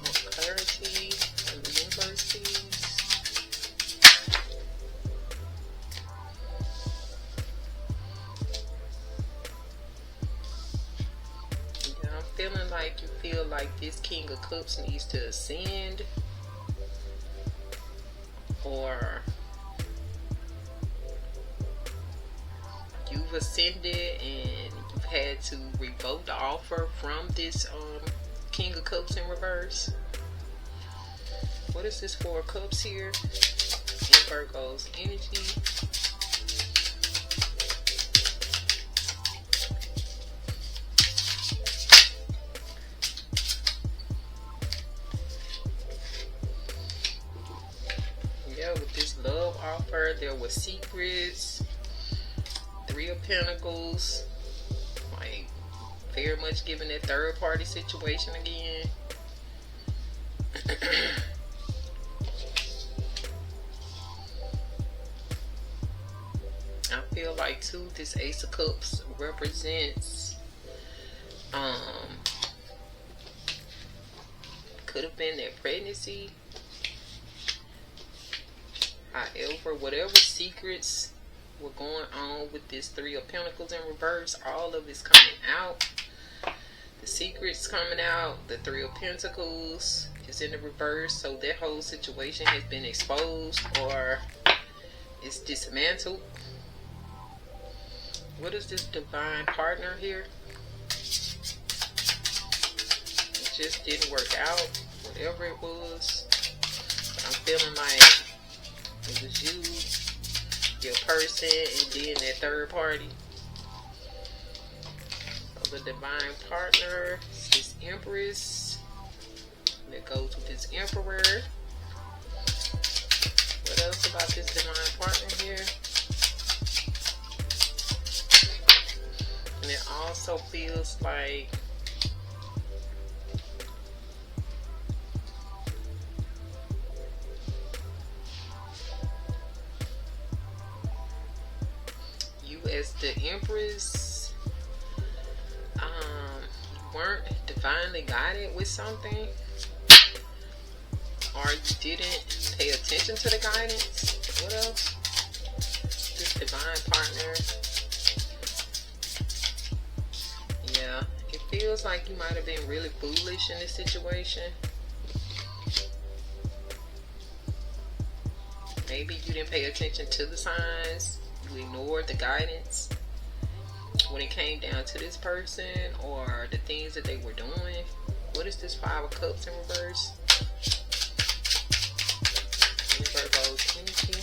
more clarity from the universe, please? I'm feeling like you feel like this King of Cups needs to ascend, or you've ascended and you've had to revoke the offer from this King of Cups in reverse. What is this 4 of Cups here in Virgo's energy? With this love offer, there were secrets. 3 of Pentacles, like very much giving that third party situation again. feel like too, this Ace of Cups represents could have been that pregnancy. However, whatever secrets were going on with this Three of Pentacles in reverse, all of it's coming out. The secrets coming out. The Three of Pentacles is in the reverse, so that whole situation has been exposed or it's dismantled. What is this divine partner here? It just didn't work out, whatever it was. But I'm feeling like it was you, your person, and then that third party. So the divine partner is this Empress that goes with this Emperor. What else about this divine partner here? And it also feels like you as the Empress weren't divinely guided with something, or you didn't pay attention to the guidance. What else? This divine partner. Yeah, it feels like you might have been really foolish in this situation. Maybe you didn't pay attention to the signs. You ignored the guidance when it came down to this person or the things that they were doing. What is this Five of Cups in reverse? Virgo's energy.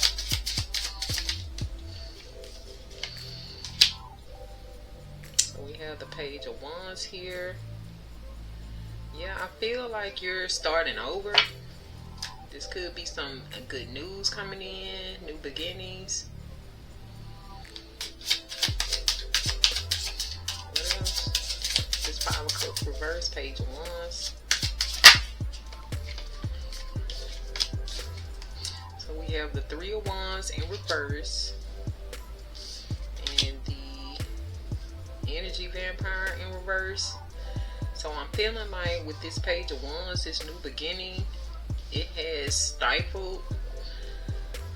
So we have the Page of Wands here. Yeah, I feel like you're starting over. This could be some good news coming in, new beginnings. What else? This Five of Cups reverse, Page of Wands. So we have the Three of Wands in reverse and the Energy Vampire in reverse. So I'm feeling like with this Page of Wands, this new beginning, it has stifled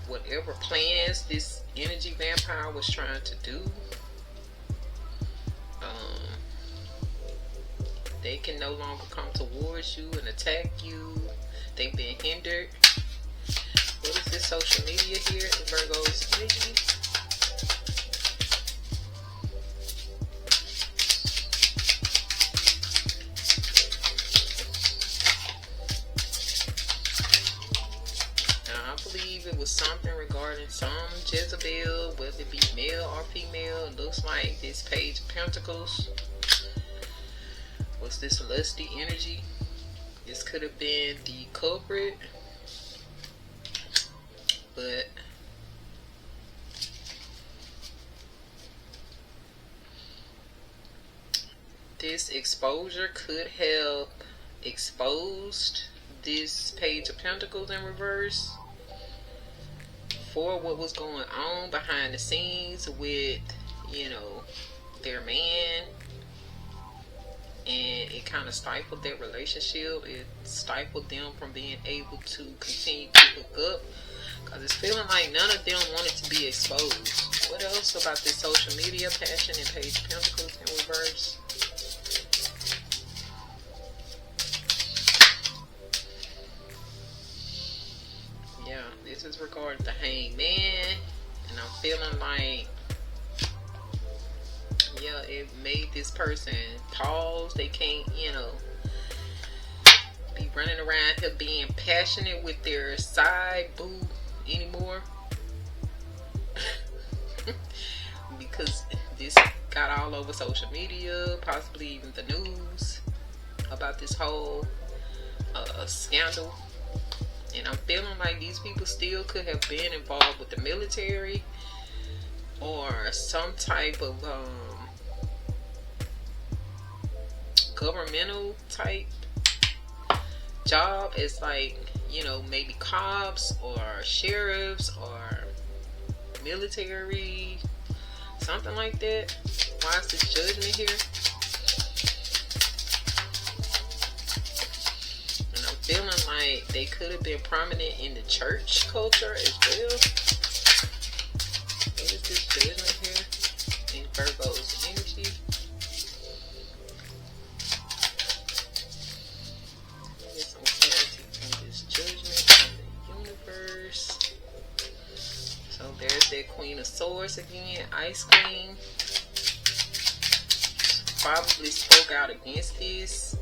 whatever plans this Energy Vampire was trying to do. They can no longer come towards you and attack you. They've been hindered. What is this social media here in Virgo's energy? Now, I believe it was something regarding some Jezebel, whether it be male or female. It looks like this Page of Pentacles was this lusty energy. This could have been the culprit. But this exposure could have exposed this Page of Pentacles in reverse for what was going on behind the scenes with, you know, their man. And it kind of stifled their relationship. It stifled them from being able to continue to hook up. Because it's feeling like none of them wanted to be exposed. What else about this social media passion and Page of Pentacles in reverse? Yeah, this is regarding the Hangman. And I'm feeling like, yeah, it made this person pause. They can't, you know, be running around here being passionate with their side boo anymore. Because this got all over social media, possibly even the news, about this whole scandal. And I'm feeling like these people still could have been involved with the military or some type of governmental type job, as like, you know, maybe cops or sheriffs or military something like that. Why is this Judgment here? And I'm feeling like they could have been prominent in the church culture as well. What is this Judgment here in Virgo's energy? Get some clarity from this Judgment from the universe. So there's that Queen of Swords again, Ice Queen. Probably spoke out against this.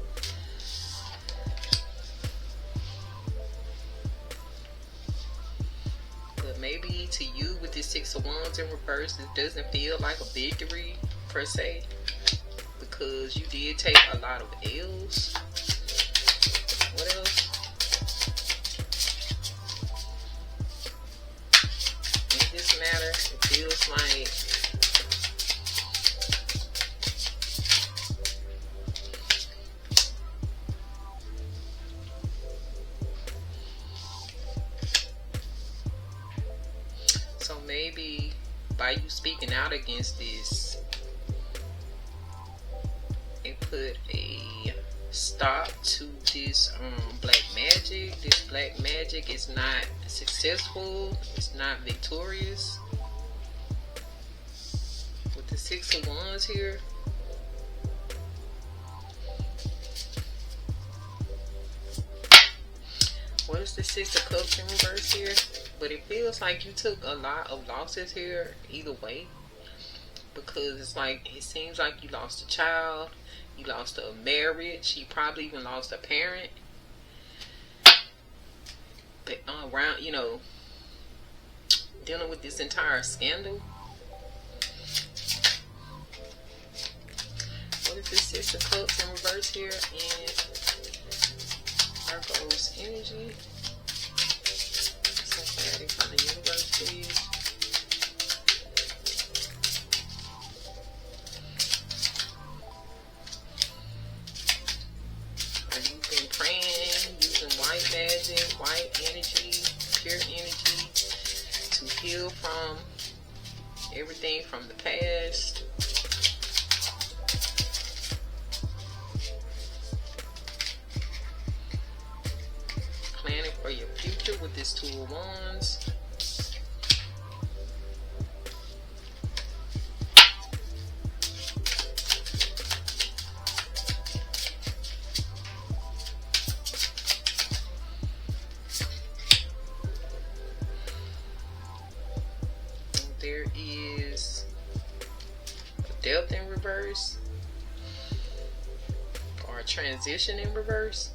But maybe to you with this Six of Wands in reverse, it doesn't feel like a victory per se, because you did take a lot of L's. What else? In this matter, it feels like maybe by you speaking out against this, it put a stop to this black magic. This black magic is not successful. It's not victorious. With the Six of Wands here, what is the Six of Cups in reverse here? But it feels like you took a lot of losses here either way, because it's like, it seems like you lost a child, you lost a marriage, you probably even lost a parent. But around, you know, dealing with this entire scandal. What is this Six of Cups in reverse here in Virgo's energy? From the universe, please. Have you been praying, using white magic, white energy, pure energy to heal from everything from the past? Planning for your future with this Two of Wands. There is a death in reverse, or a transition in reverse.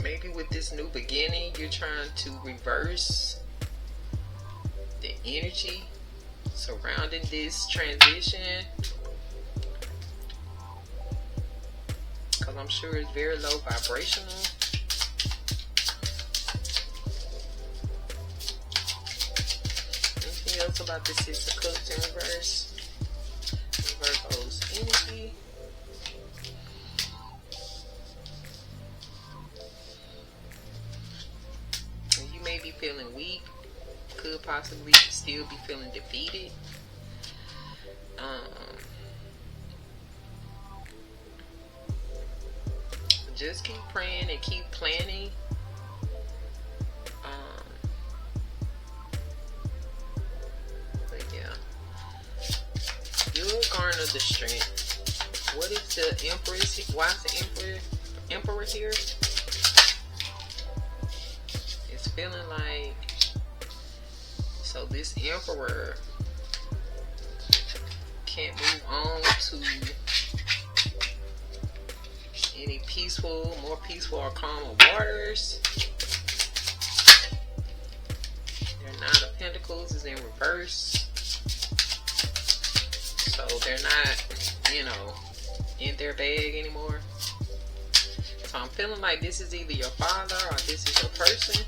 Maybe with this new beginning, you're trying to reverse the energy surrounding this transition, because I'm sure it's very low vibrational. Anything else about the Six of Cups in reverse? Virgo's energy. May be feeling weak, could possibly still be feeling defeated. Just keep praying and keep planning. But yeah, you'll garner the strength. What is the Empress? Why is the Emperor here? Feeling like, so this Emperor can't move on to any more peaceful or calmer waters. Their Nine of Pentacles is in reverse, so they're not, you know, in their bag anymore. So I'm feeling like this is either your father or this is your person.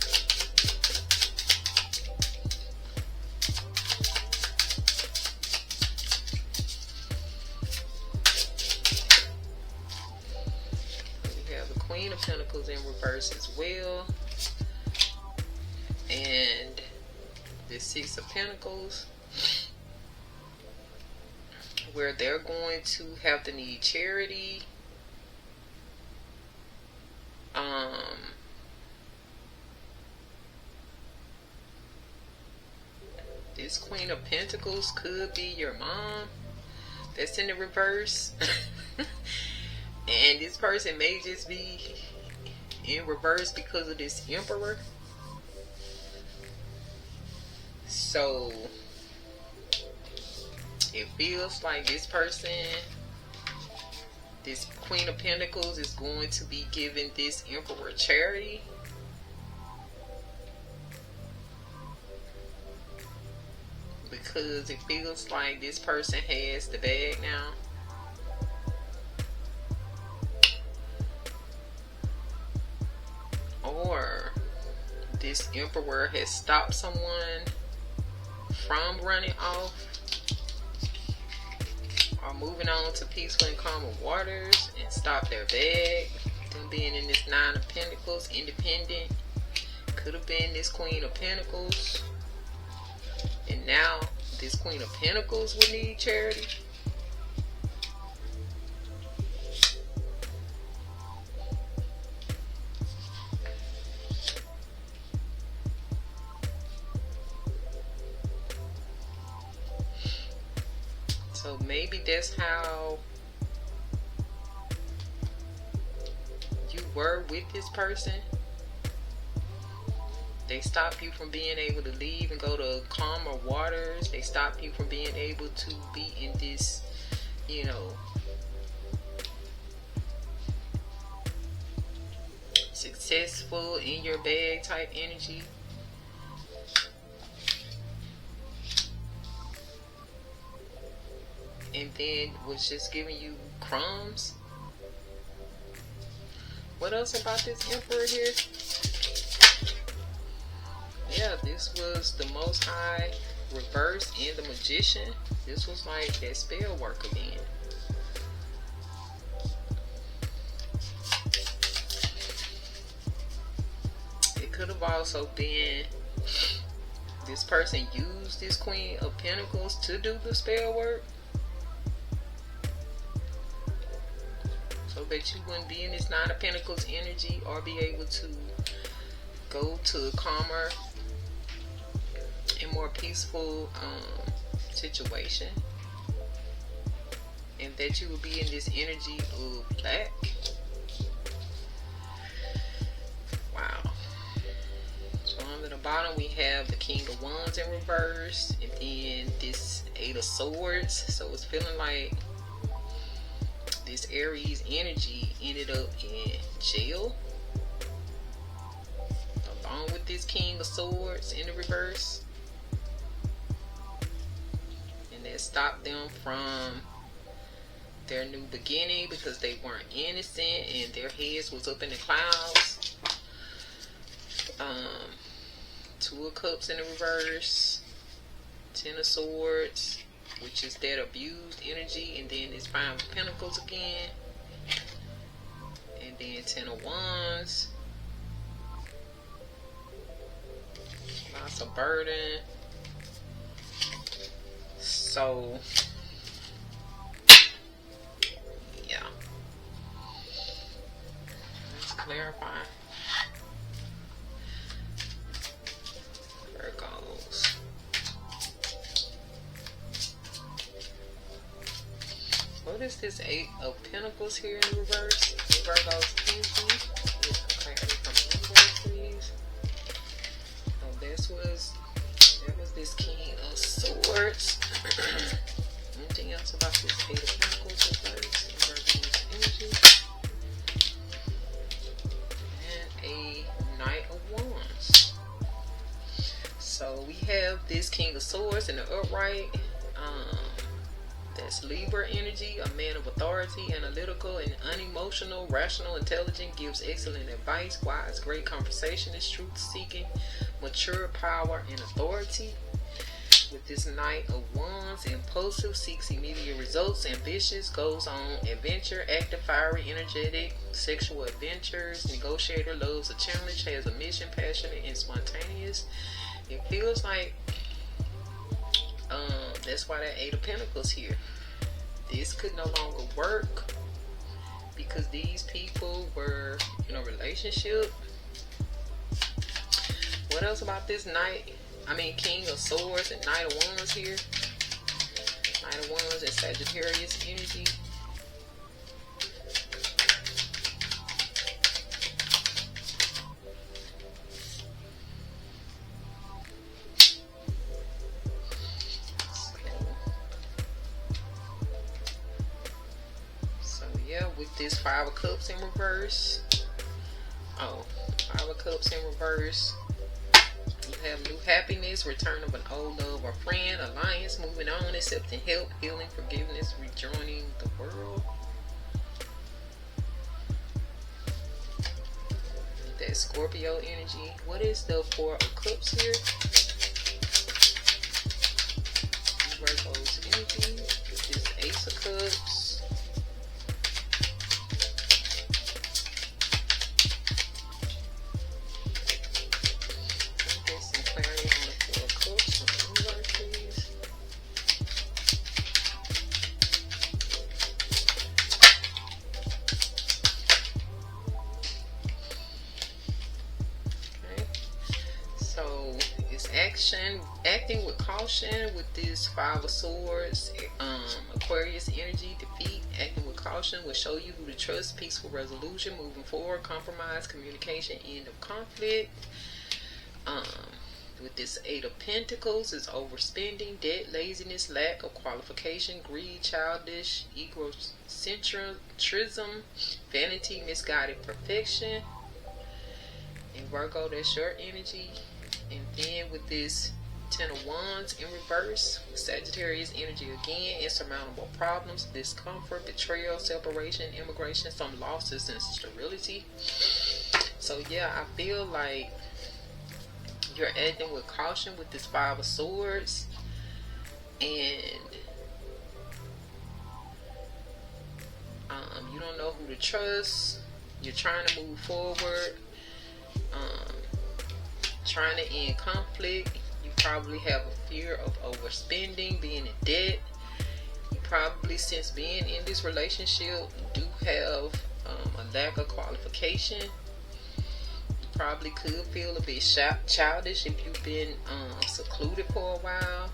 Queen of Pentacles in reverse as well, and the Six of Pentacles, where they're going to have to need charity. This Queen of Pentacles could be your mom. That's in the reverse. And this person may just be in reverse because of this Emperor. So it feels like this person, this Queen of Pentacles, is going to be giving this Emperor charity. Because it feels like this person has the bag now. Or this Emperor has stopped someone from running off or moving on to peaceful and calmer waters and stop their bag. Them being in this Nine of Pentacles, independent. Could have been this Queen of Pentacles. And now this Queen of Pentacles would need charity. So maybe that's how you were with this person. They stop you from being able to leave and go to calmer waters. They stop you from being able to be in this, you know, successful in your bag type energy. And then was just giving you crumbs. What else about this Emperor here? Yeah, this was the Most High reverse and the Magician. This was like that spell work again. It could have also been this person used this Queen of Pentacles to do the spell work, so that you wouldn't be in this Nine of Pentacles energy or be able to go to calmer and more peaceful situation, and that you will be in this energy of black. Wow. So under the bottom we have the King of Wands in reverse, and then this Eight of Swords. So it's feeling like this Aries energy ended up in jail, along with this King of Swords in the reverse. That stopped them from their new beginning because they weren't innocent and their heads was up in the clouds. Two of Cups in the reverse, Ten of Swords, which is that abused energy, and then it's Five of Pentacles again, and then Ten of Wands, lots of burden. So yeah, let's clarify. Virgos. What is this Eight of Pentacles here in the reverse? Virgos energy. Get some clarity from the invoice, please. Oh, that was this King of Swords. Anything else about this Eight of Pentacles reverse? Virgos energy. And a Knight of Wands. So we have this King of Swords in the upright. That's Libra energy, a man of authority, analytical and unemotional, rational, intelligent, gives excellent advice, wise, great conversationist, truth-seeking, mature, power, and authority. With this Knight of Wands, impulsive, seeks immediate results, ambitious, goes on adventure, active, fiery, energetic, sexual adventures, negotiator, loves a challenge, has a mission, passionate and spontaneous, It feels like that's why that Eight of Pentacles here. This could no longer work because these people were in a relationship. What else about this King of Swords and Knight of Wands here? Knight of Wands and Sagittarius energy. So yeah, with this Five of Cups in reverse. Oh, Five of Cups in reverse. You have new happiness, return of an old love or friend, alliance, moving on, accepting help, healing, forgiveness, rejoining the world. That Scorpio energy. What is the Four of Cups here? Virgo's energy. This is Ace of Cups. Acting with caution with this Five of Swords. Aquarius energy, defeat. Acting with caution will show you who to trust. Peaceful resolution, moving forward, compromise, communication, end of conflict. With this Eight of Pentacles is overspending, debt, laziness, lack of qualification, greed, childish, egocentrism, vanity, misguided perfection. In Virgo, that's your energy. And then with this Ten of Wands in reverse, Sagittarius energy again, insurmountable problems, discomfort, betrayal, separation, immigration, some losses and sterility. So yeah, I feel like you're acting with caution with this Five of Swords, and you don't know who to trust. You're trying to move forward, trying to end conflict. You probably have a fear of overspending, being in debt. You probably, since being in this relationship, do have a lack of qualification. You probably could feel a bit childish if you've been secluded for a while.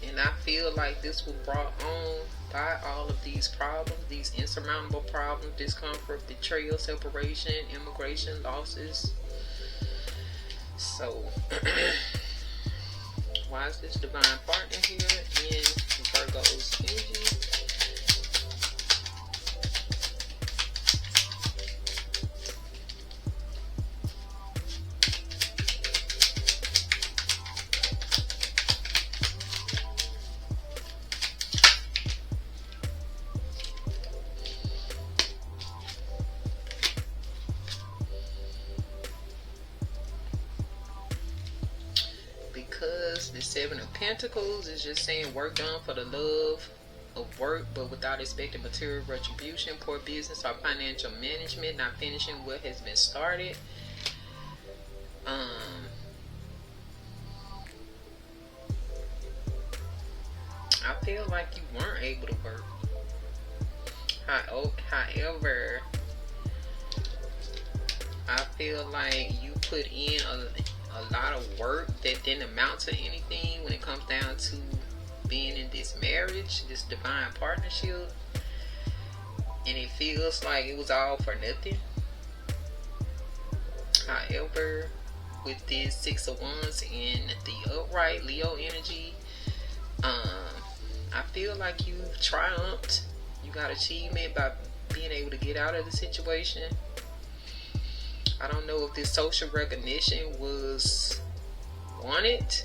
And I feel like this was brought on by all of these problems, these insurmountable problems, discomfort, betrayal, separation, immigration, losses. So, why is this divine partner here in Virgo's energy? The Seven of Pentacles is just saying work done for the love of work, but without expecting material retribution, poor business or financial management, not finishing what has been started. I feel like you weren't able to work. However, I feel like you put in a lot of work that didn't amount to anything when it comes down to being in this marriage, this divine partnership, and it feels like it was all for nothing. However, with this Six of Wands in the upright Leo energy, I feel like you triumphed. You got achievement by being able to get out of the situation. I don't know if this social recognition was wanted,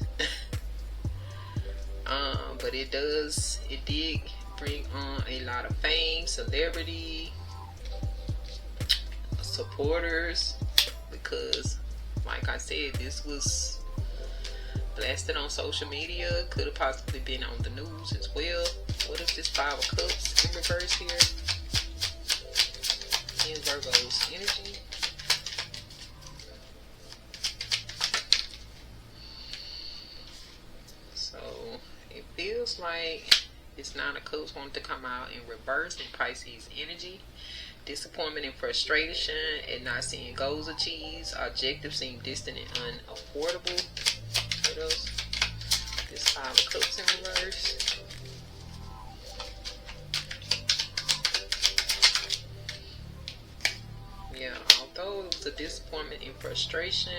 but it did bring on a lot of fame, celebrity, supporters, because like I said, this was blasted on social media, could have possibly been on the news as well. What if this Five of Cups in reverse here in Virgo's energy? feels like this Nine of Cups wanted to come out in reverse in Pisces energy. Disappointment and frustration at not seeing goals achieved. Objectives seem distant and unaffordable. What else? This Five of Cups in reverse. Yeah, although it was a disappointment and frustration,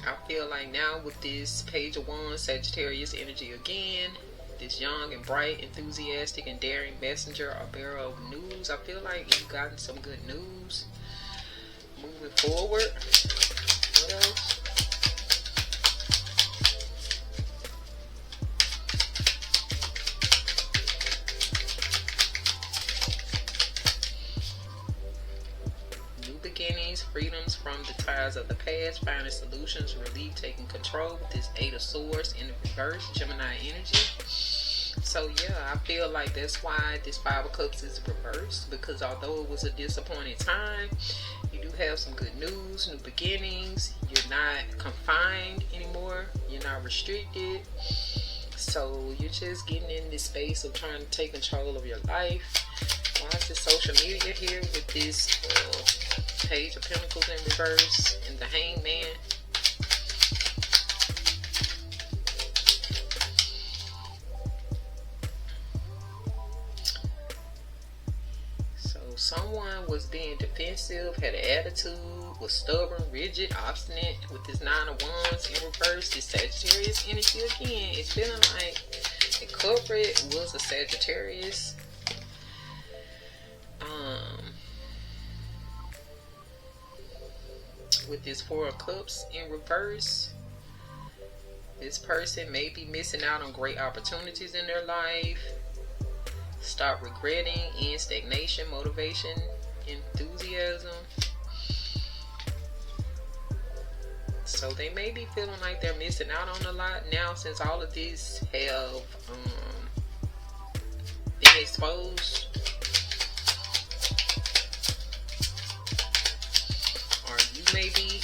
I feel like now with this Page of Wands, Sagittarius energy again, this young and bright, enthusiastic and daring messenger or bearer of news, I feel like you've gotten some good news moving forward. What else? Beginnings, freedoms from the ties of the past, finding solutions, relief, taking control with this Eight of Swords in the reverse, Gemini energy. So yeah, I feel like that's why this Five of Cups is reversed, because although it was a disappointing time, you do have some good news, new beginnings. You're not confined anymore, you're not restricted. So you're just getting in this space of trying to take control of your life. Why is this social media here with this Page of Pentacles in reverse and the Hangman? So someone was being defensive, had an attitude, was stubborn, rigid, obstinate with this Nine of Wands in reverse. This Sagittarius energy again. It's feeling like the culprit was a Sagittarius. With this Four of Cups in reverse, this person may be missing out on great opportunities in their life. Stop regretting, end stagnation, motivation, enthusiasm. So they may be feeling like they're missing out on a lot now, since all of these have been exposed. Maybe you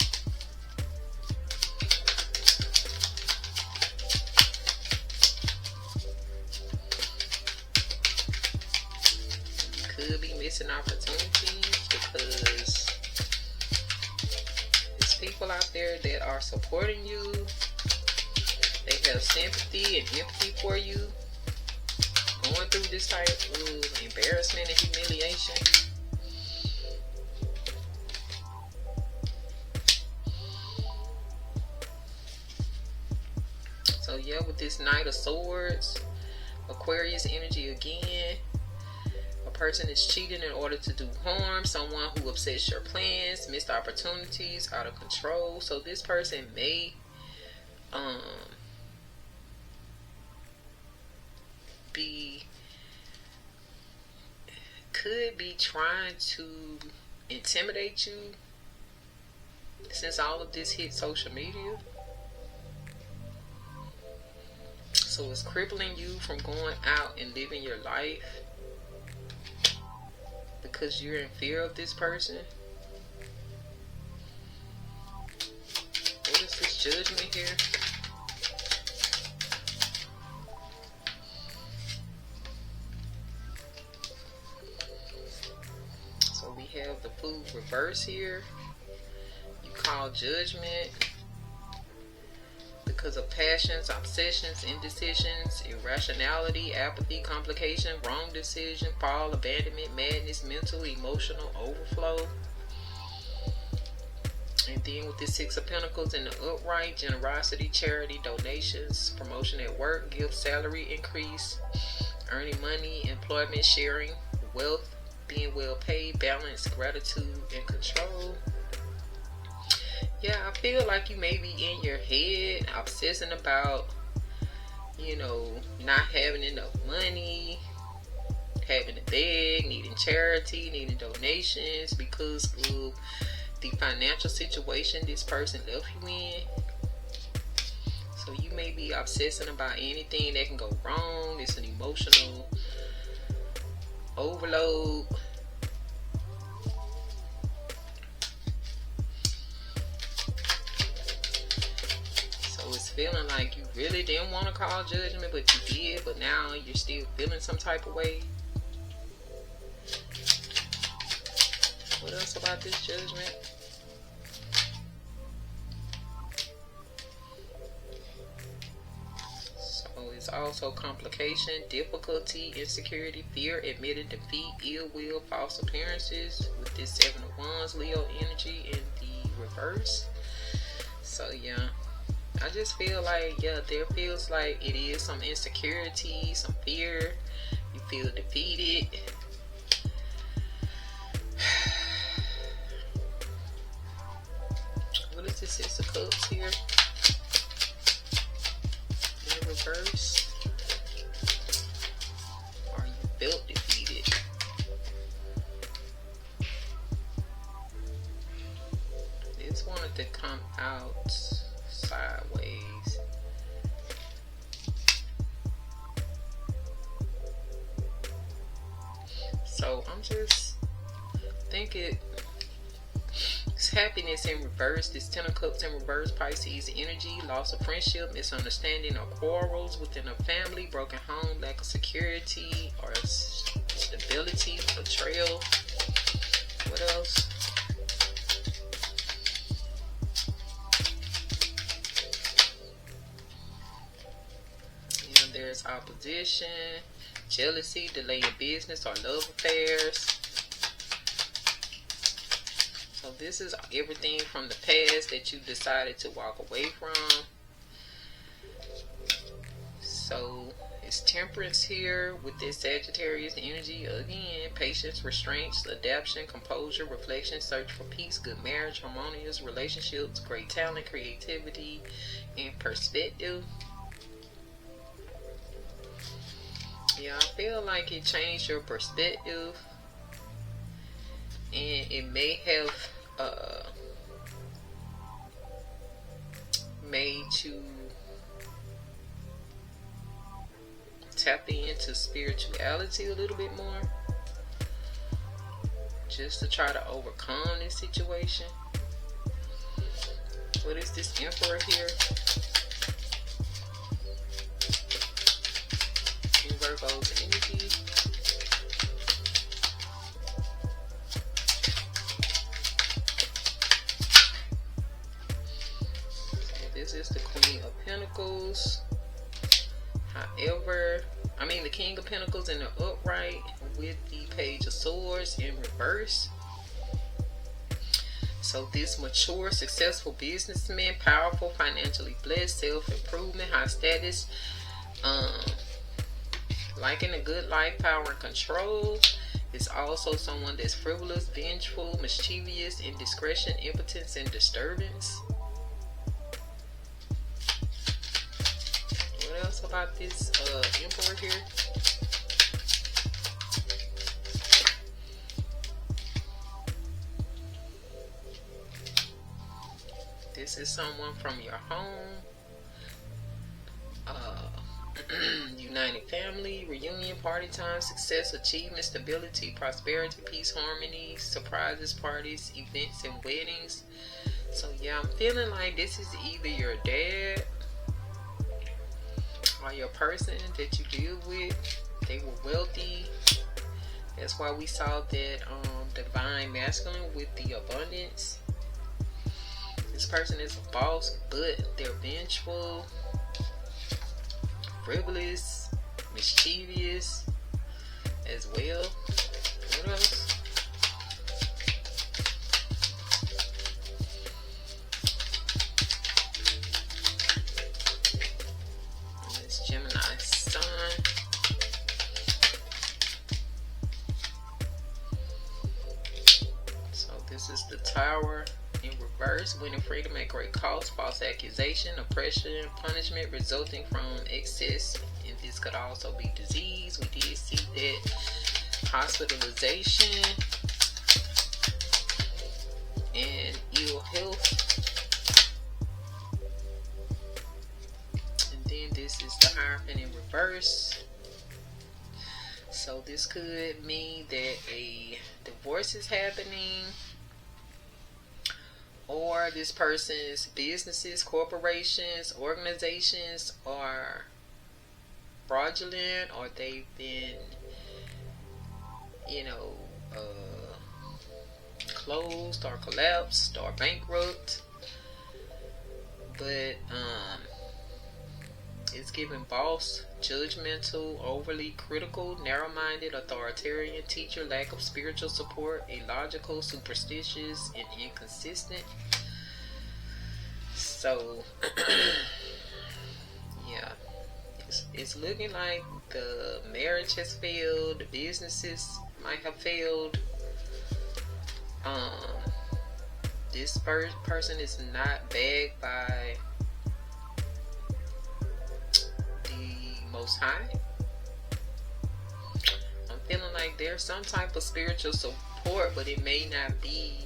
could be missing opportunities because there's people out there that are supporting you. They have sympathy and empathy for you going through this type of embarrassment and humiliation. So yeah, with this Knight of Swords, Aquarius energy again. A person is cheating in order to do harm. Someone who upsets your plans, missed opportunities, out of control. So this person may could be trying to intimidate you, since all of this hit social media. So it's crippling you from going out and living your life because you're in fear of this person. What is this Judgment here? So we have the Fool reverse here. You call Judgment because of passions, obsessions, indecisions, irrationality, apathy, complication, wrong decision, fall, abandonment, madness, mental, emotional overflow. And then with this Six of Pentacles in the upright, generosity, charity, donations, promotion at work, gift, salary increase, earning money, employment, sharing, wealth, being well paid, balance, gratitude, and control. Yeah, I feel like you may be in your head obsessing about, not having enough money, having to beg, needing charity, needing donations because of the financial situation this person left you in. So you may be obsessing about anything that can go wrong. It's an emotional overload. Feeling like you really didn't want to call judgment, but you did, but now you're still feeling some type of way. What else about this judgment? So it's also complication, difficulty, insecurity, fear, admitted defeat, ill will, false appearances with this 7 of Wands, Leo energy in the reverse. So yeah, I just feel like, yeah, there feels like it is some insecurity, some fear. You feel defeated. What is this Six of Cups here? In reverse. Or you felt defeated. This wanted to come out sideways. So I'm just thinking it's happiness in reverse. This 10 of Cups in reverse, Pisces energy, loss of friendship, misunderstanding or quarrels within a family, broken home, lack of security or stability, betrayal. What else? There's opposition, jealousy, delay in business or love affairs. So this is everything from the past that you decided to walk away from. So it's temperance here with this Sagittarius energy. Again, patience, restraints, adaptation, composure, reflection, search for peace, good marriage, harmonious relationships, great talent, creativity, and perspective. Yeah, I feel like it changed your perspective, and it may have made you tap into spirituality a little bit more, just to try to overcome this situation. What is this Emperor here? Virgo's energy. So this is the Queen of Pentacles. However, the King of Pentacles in the upright with the Page of Swords in reverse. So this mature, successful businessman, powerful, financially blessed, self-improvement, high status, liking a good life, power, and control. Is also someone that's frivolous, vengeful, mischievous, indiscretion, impotence, and disturbance. What else about this Emperor here? This is someone from your home. United family, reunion, party time, success, achievement, stability, prosperity, peace, harmony, surprises, parties, events, and weddings. So yeah, I'm feeling like this is either your dad or your person that you deal with. They were wealthy. That's why we saw that divine masculine with the abundance. This person is a boss, but they're vengeful, frivolous, mischievous as well. What else? It's Gemini Sun. So this is the Tower in reverse, winning freedom at great cost, false accusation, oppression, punishment resulting from excess, and this could also be disease. We did see that. Hospitalization and ill health. And then this is the Hierophant in reverse. So this could mean that a divorce is happening, or this person's businesses, corporations, organizations are fraudulent, or they've been, closed or collapsed or bankrupt. But it's giving boss, judgmental, overly critical, narrow-minded, authoritarian, teacher, lack of spiritual support, illogical, superstitious, and inconsistent. So yeah, it's looking like the marriage has failed, the businesses might have failed. This person is not bagged by the Most High. I'm feeling like there's some type of spiritual support, but it may not be,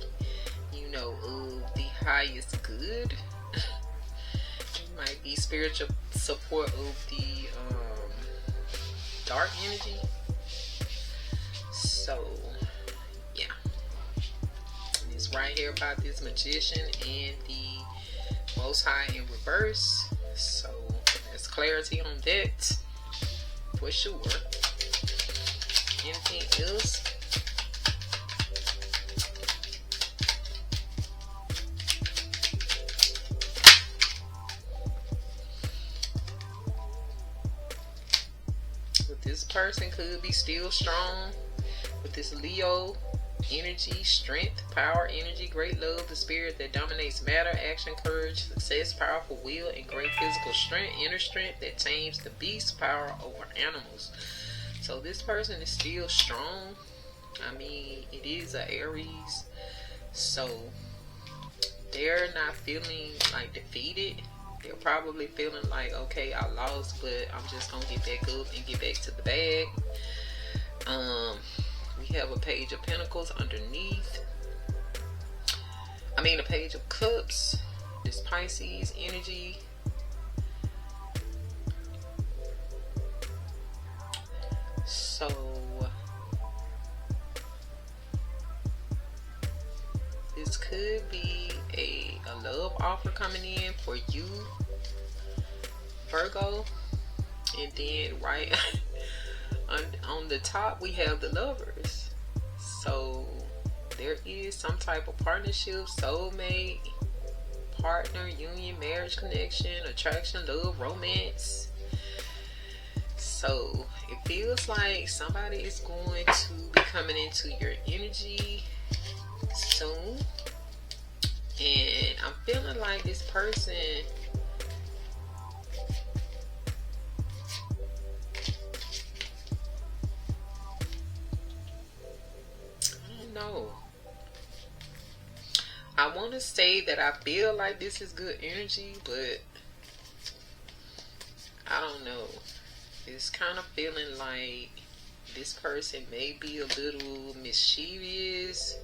of the highest good. It might be spiritual support of the dark energy. So yeah, it's right here about this Magician and the Most High in reverse. So there's clarity on that for sure. Anything else? This person could be still strong with this Leo energy, strength, power, energy, great love, the spirit that dominates matter, action, courage, success, powerful will, and great physical strength, inner strength that tames the beast, power over animals. So this person is still strong. I mean, it is an Aries, so they're not feeling like defeated. They're probably feeling like, okay, I lost, but I'm just gonna get back up and get back to the bag. We have a Page of Pentacles underneath. A Page of Cups. This Pisces energy. So this could be a love offer coming in for you, Virgo. And then right on the top we have the Lovers. So there is some type of partnership, soulmate, partner, union, marriage, connection, attraction, love, romance. So it feels like somebody is going to be coming into your energy soon. And I'm feeling like this person I want to say that I feel like this is good energy, but I don't know. It's kind of feeling like this person may be a little mischievous.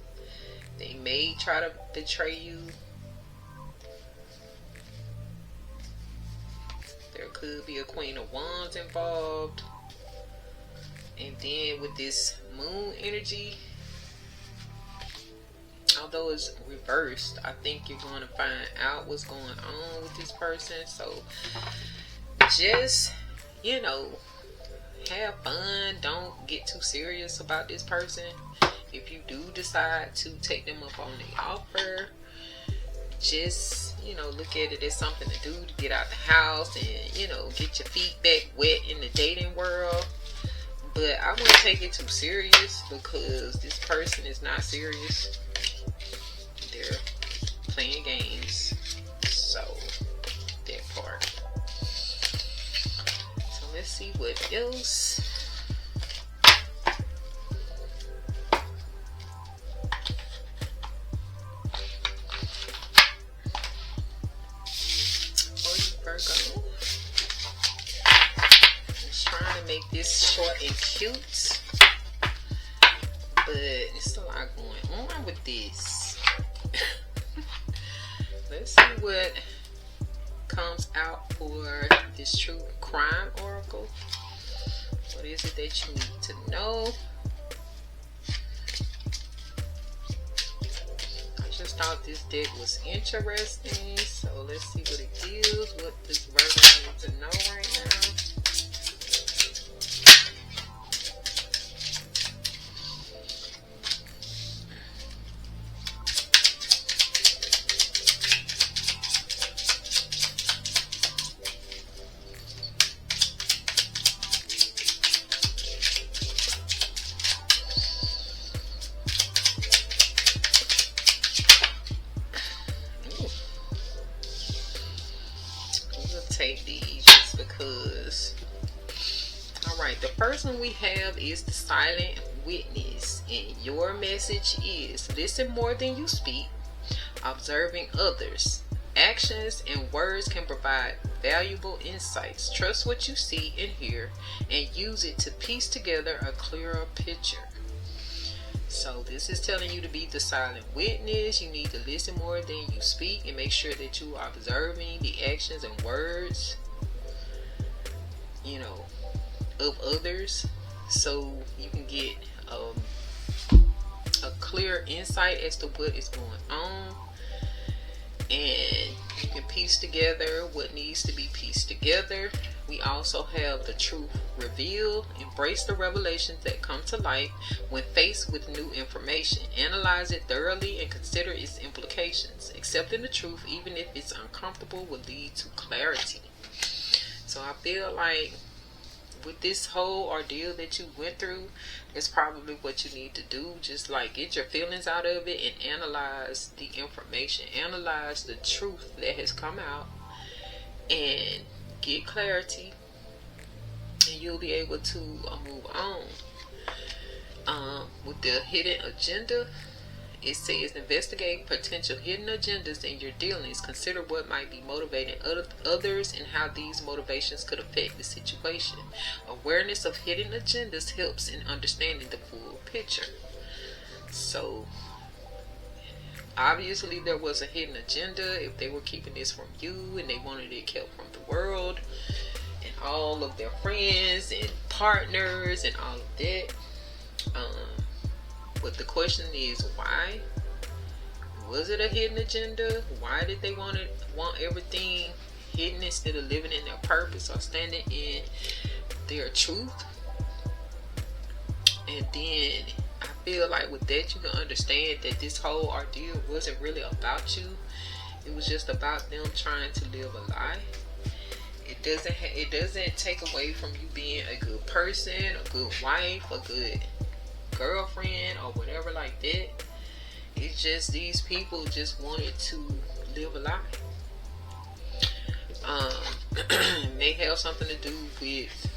They may try to betray you. There could be a Queen of Wands involved. And then with this Moon energy, although it's reversed, I think you're going to find out what's going on with this person. So just, have fun. Don't get too serious about this person. If you do decide to take them up on the offer, just, look at it as something to do to get out the house and, get your feet back wet in the dating world. But I wouldn't take it too serious, because this person is not serious. They're playing games. So that part. So let's see what else. For you, Virgo. Just trying to make this short and cute, but it's a lot going on with this. Let's see what comes out for this true crime oracle. What is it that you need to know? I just thought this deck was interesting. So let's see what it gives. What does Virgo need to know right now? Take these just because. Alright, the first one we have is the silent witness, and your message is: listen more than you speak. Observing others' actions and words can provide valuable insights. Trust what you see and hear and use it to piece together a clearer picture. So this is telling you to be the silent witness. You need to listen more than you speak and make sure that you are observing the actions and words, of others, so you can get a clear insight as to what is going on, and you can piece together what needs to be pieced together. We also have the truth revealed. Embrace the revelations that come to light when faced with new information. Analyze it thoroughly and consider its implications. Accepting the truth, even if it's uncomfortable, will lead to clarity. So I feel like with this whole ordeal that you went through, it's probably what you need to do. Just like get your feelings out of it and analyze the information. Analyze the truth that has come out and get clarity, and you'll be able to move on. With the hidden agenda, it says investigate potential hidden agendas in your dealings. Consider what might be motivating others and how these motivations could affect the situation. Awareness of hidden agendas helps in understanding the full picture. So obviously there was a hidden agenda. If they were keeping this from you and they wanted it kept from the world and all of their friends and partners and all of that, but the question is, why? Was it a hidden agenda? Why did they want everything hidden instead of living in their purpose or standing in their truth? And then I feel like with that you can understand that this whole ordeal wasn't really about you. It was just about them trying to live a lie. It doesn't take away from you being a good person, a good wife, a good girlfriend, or whatever like that. It's just these people just wanted to live a lie. It may have something to do with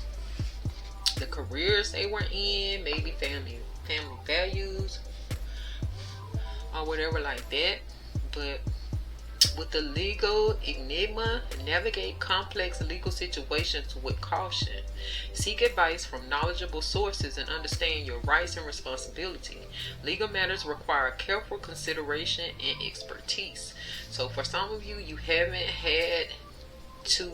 the careers they were in, maybe family values or whatever like that. But with the legal enigma, navigate complex legal situations with caution. Seek advice from knowledgeable sources and understand your rights and responsibility. Legal matters require careful consideration and expertise. So for some of you, you haven't had to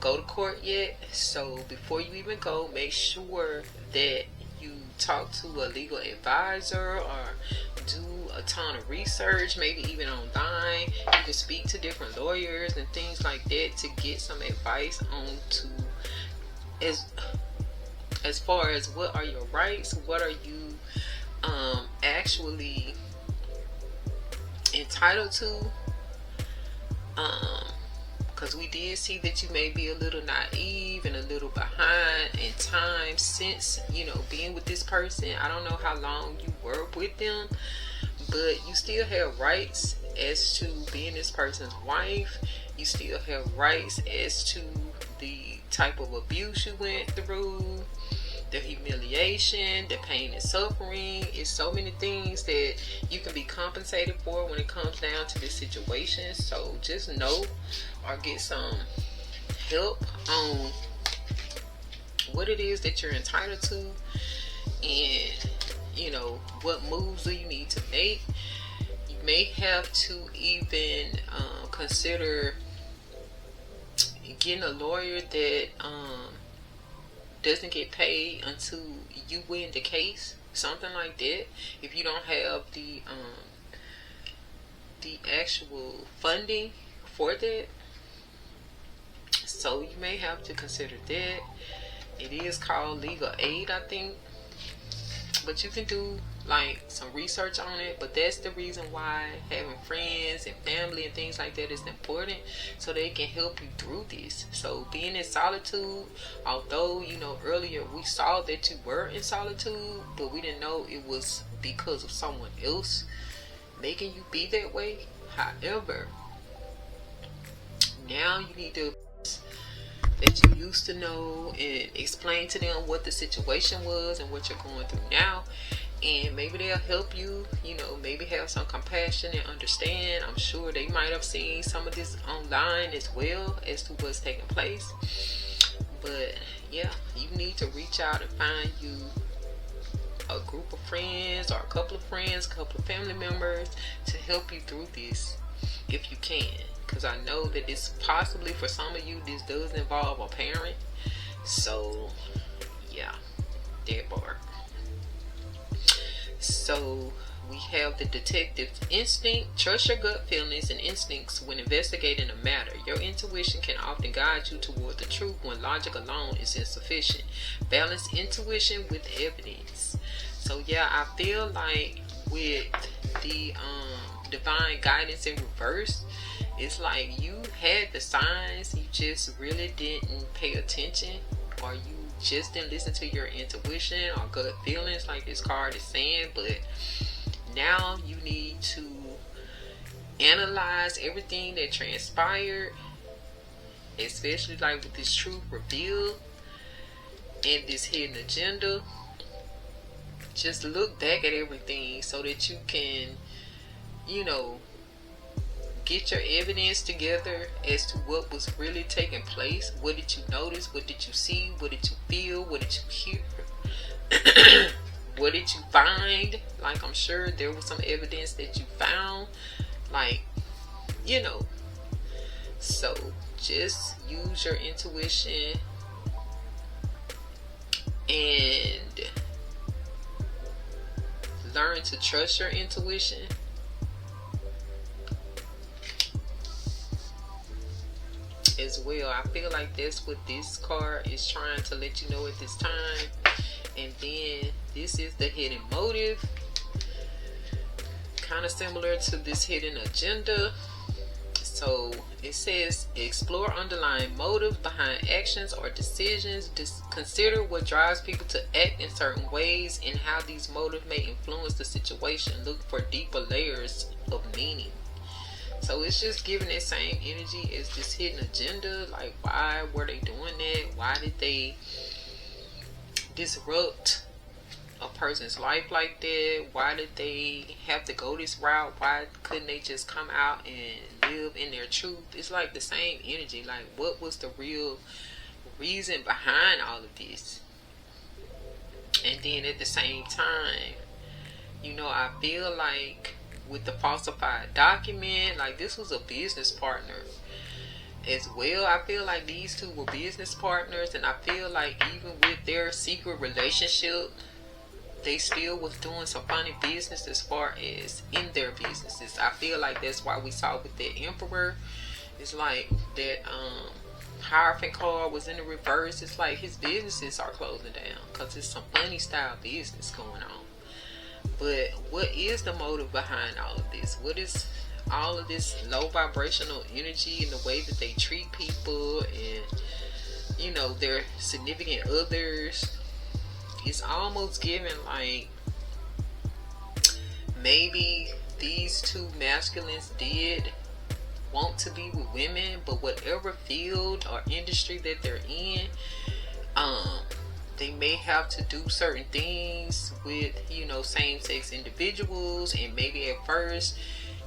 go to court yet. So before you even go, make sure that you talk to a legal advisor or do a ton of research, maybe even online. You can speak to different lawyers and things like that to get some advice on to as far as what are your rights, what are you actually entitled to, because we did see that you may be a little naive and a little behind in time since being with this person. I don't know how long you were with them, but you still have rights as to being this person's wife. You still have rights as to the type of abuse you went through, the humiliation, the pain and suffering. It's so many things that you can be compensated for when it comes down to this situation. So just know or get some help on what it is that you're entitled to, and what moves do you need to make. You may have to even consider getting a lawyer that doesn't get paid until you win the case, something like that. If you don't have the the actual funding for that. So you may have to consider that. It is called legal aid, I think, but you can do like some research on it. But that's the reason why having friends and family and things like that is important, so they can help you through this. So being in solitude, although earlier we saw that you were in solitude, but we didn't know it was because of someone else making you be that way. However, now you need to that you used to know and explain to them what the situation was and what you're going through now, and maybe they'll help you, maybe have some compassion and understand. I'm sure they might have seen some of this online as well as to what's taking place. But yeah, you need to reach out and find you a group of friends or a couple of friends, a couple of family members to help you through this if you can. Because I know that it's possibly for some of you this does involve a parent. So yeah, that part. So we have the detective's instinct. Trust your gut feelings and instincts when investigating a matter. Your intuition can often guide you toward the truth when logic alone is insufficient. Balance intuition with evidence. So yeah, I feel like with the divine guidance in reverse, it's like you had the signs, you just really didn't pay attention, or you just didn't listen to your intuition or gut feelings like this card is saying. But now you need to analyze everything that transpired, especially like with this truth reveal and this hidden agenda. Just look back at everything so that you can, get your evidence together as to what was really taking place. What did you notice? What did you see? What did you feel? What did you hear? What did you find? Like, I'm sure there was some evidence that you found. Like, so just use your intuition and learn to trust your intuition. As well, I feel like that's what this card is trying to let you know at this time. And then this is the hidden motive, kind of similar to this hidden agenda. So it says explore underlying motives behind actions or decisions. Consider what drives people to act in certain ways and how these motives may influence the situation. Look for deeper layers of meaning. So it's just giving that same energy as this hidden agenda. Like, why were they doing that? Why did they disrupt a person's life like that? Why did they have to go this route? Why couldn't they just come out and live in their truth? It's like the same energy. Like, what was the real reason behind all of this? And then at the same time, I feel like with the falsified document, like this was a business partner as well. I feel like these two were business partners, and I feel like even with their secret relationship, they still was doing some funny business as far as in their businesses. I feel like that's why we saw with that Emperor, it's like that Hierophant card was in the reverse. It's like his businesses are closing down because it's some funny style business going on. But what is the motive behind all of this? What is all of this low vibrational energy and the way that they treat people and, their significant others? It's almost giving like maybe these two masculines did want to be with women, but whatever field or industry that they're in, they may have to do certain things with, same-sex individuals. And maybe at first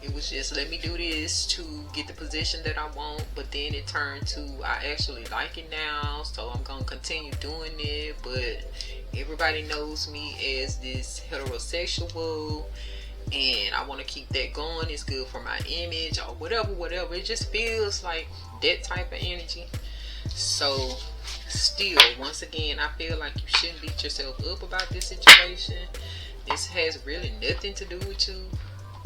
it was just, let me do this to get the position that I want. But then it turned to, I actually like it now, so I'm going to continue doing it. But everybody knows me as this heterosexual, and I want to keep that going. It's good for my image or whatever. It just feels like that type of energy. So still, once again, I feel like you shouldn't beat yourself up about this situation. This has really nothing to do with you.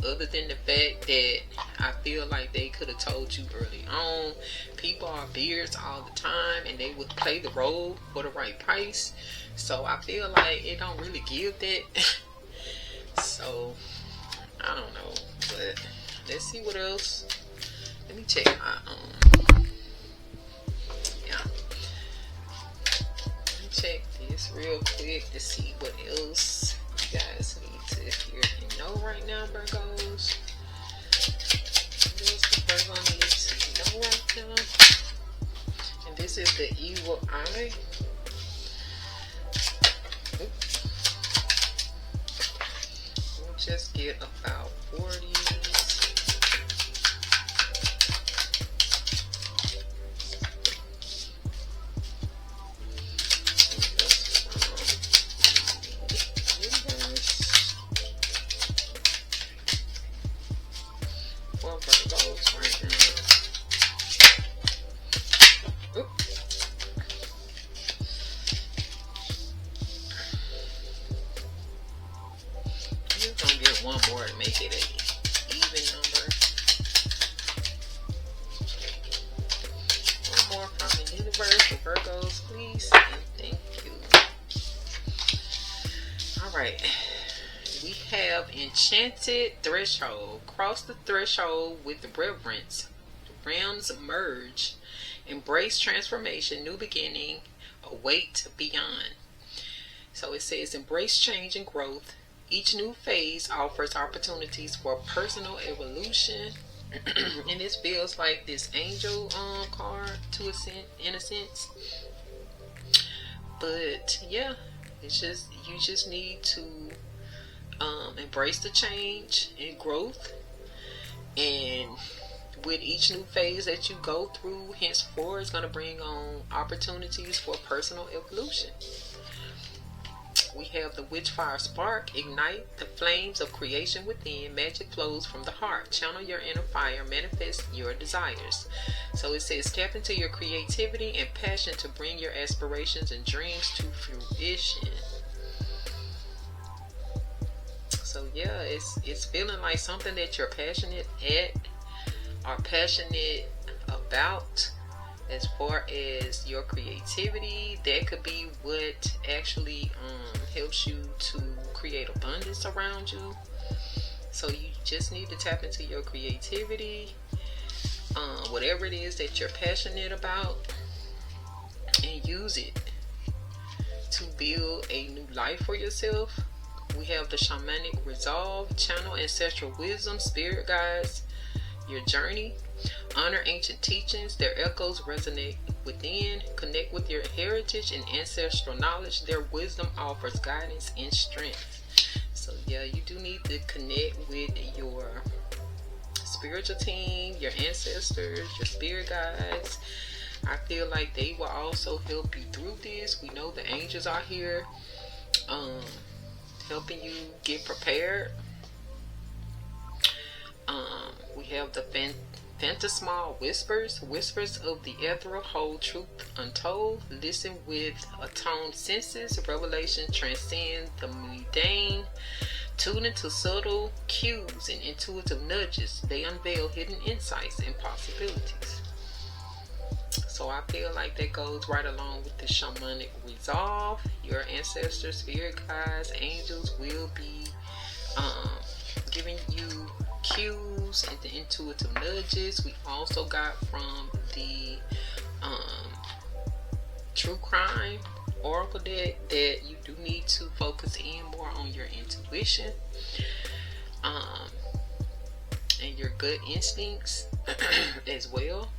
other than the fact that I feel like they could have told you early on. People are beards all the time, and they would play the role for the right price. So I feel like it don't really give that. So I don't know, but let's see what else. Let me check my yeah. Let me check this real quick to see what else you guys need to hear and know right now, Virgos. What else the Virgo needs to know right now? And this is the evil eye. Oops. We'll just get about 40. One more to make it an even number. One more from the universe for Virgos, please. And thank you. Alright. We have Enchanted Threshold. Cross the threshold with reverence. Realms merge. Embrace transformation. New beginning. Await beyond. So it says embrace change and growth. Each new phase offers opportunities for personal evolution. And this feels like this angel card in a sense. But yeah, it's just, you just need to embrace the change and growth. And with each new phase that you go through henceforth, it's going to bring on opportunities for personal evolution. We have the Witchfire Spark. Ignite the flames of creation within. Magic flows from the heart. Channel your inner fire. Manifest your desires. So it says tap into your creativity and passion to bring your aspirations and dreams to fruition. So yeah, it's feeling like something that you're passionate at or passionate about. As far as your creativity, that could be what actually helps you to create abundance around you. So you just need to tap into your creativity, whatever it is that you're passionate about, and use it to build a new life for yourself. We have the Shamanic Resolve. Channel ancestral wisdom, spirit guides your journey. Honor ancient teachings. Their echoes resonate within. Connect with your heritage and ancestral knowledge. Their wisdom offers guidance and strength. So yeah, you do need to connect with your spiritual team, your ancestors, your spirit guides. I feel like they will also help you through this. We know the angels are here helping you get prepared. We have the Phantasmal Whispers. Whispers of the ethereal hold truth untold. Listen with attuned senses. Revelation transcend the mundane. Tune into subtle cues and intuitive nudges. They unveil hidden insights and possibilities. So I feel like that goes right along with the Shamanic Resolve. Your ancestors, spirit guides, angels will be giving you cues and the intuitive nudges. We also got from the True Crime Oracle deck that you do need to focus in more on your intuition and your gut instincts as well.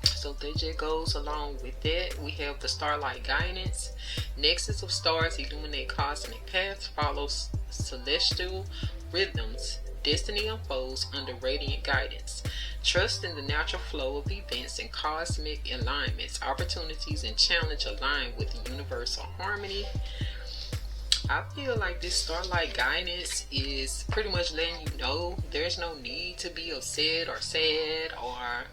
So that just goes along with that. We have the Starlight Guidance. Nexus of stars illuminate cosmic paths, follows celestial rhythms. Destiny unfolds under radiant guidance. Trust in the natural flow of events and cosmic alignments. Opportunities and challenge align with the universal harmony. I feel like this Starlight Guidance is pretty much letting you know there's no need to be upset or sad or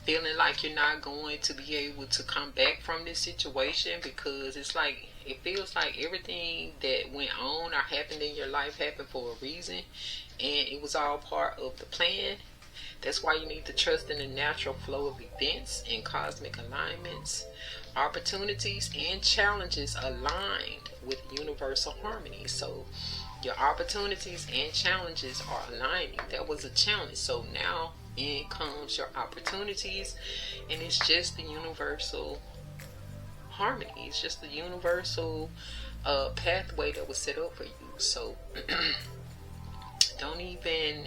feeling like you're not going to be able to come back from this situation, because it's like it feels like everything that went on or happened in your life happened for a reason, and it was all part of the plan. That's why you need to trust in the natural flow of events and cosmic alignments. Opportunities and challenges aligned with universal harmony. So your opportunities and challenges are aligning. That was a challenge. So now in comes your opportunities, and it's just the universal harmony. It's just the universal pathway that was set up for you. So don't even,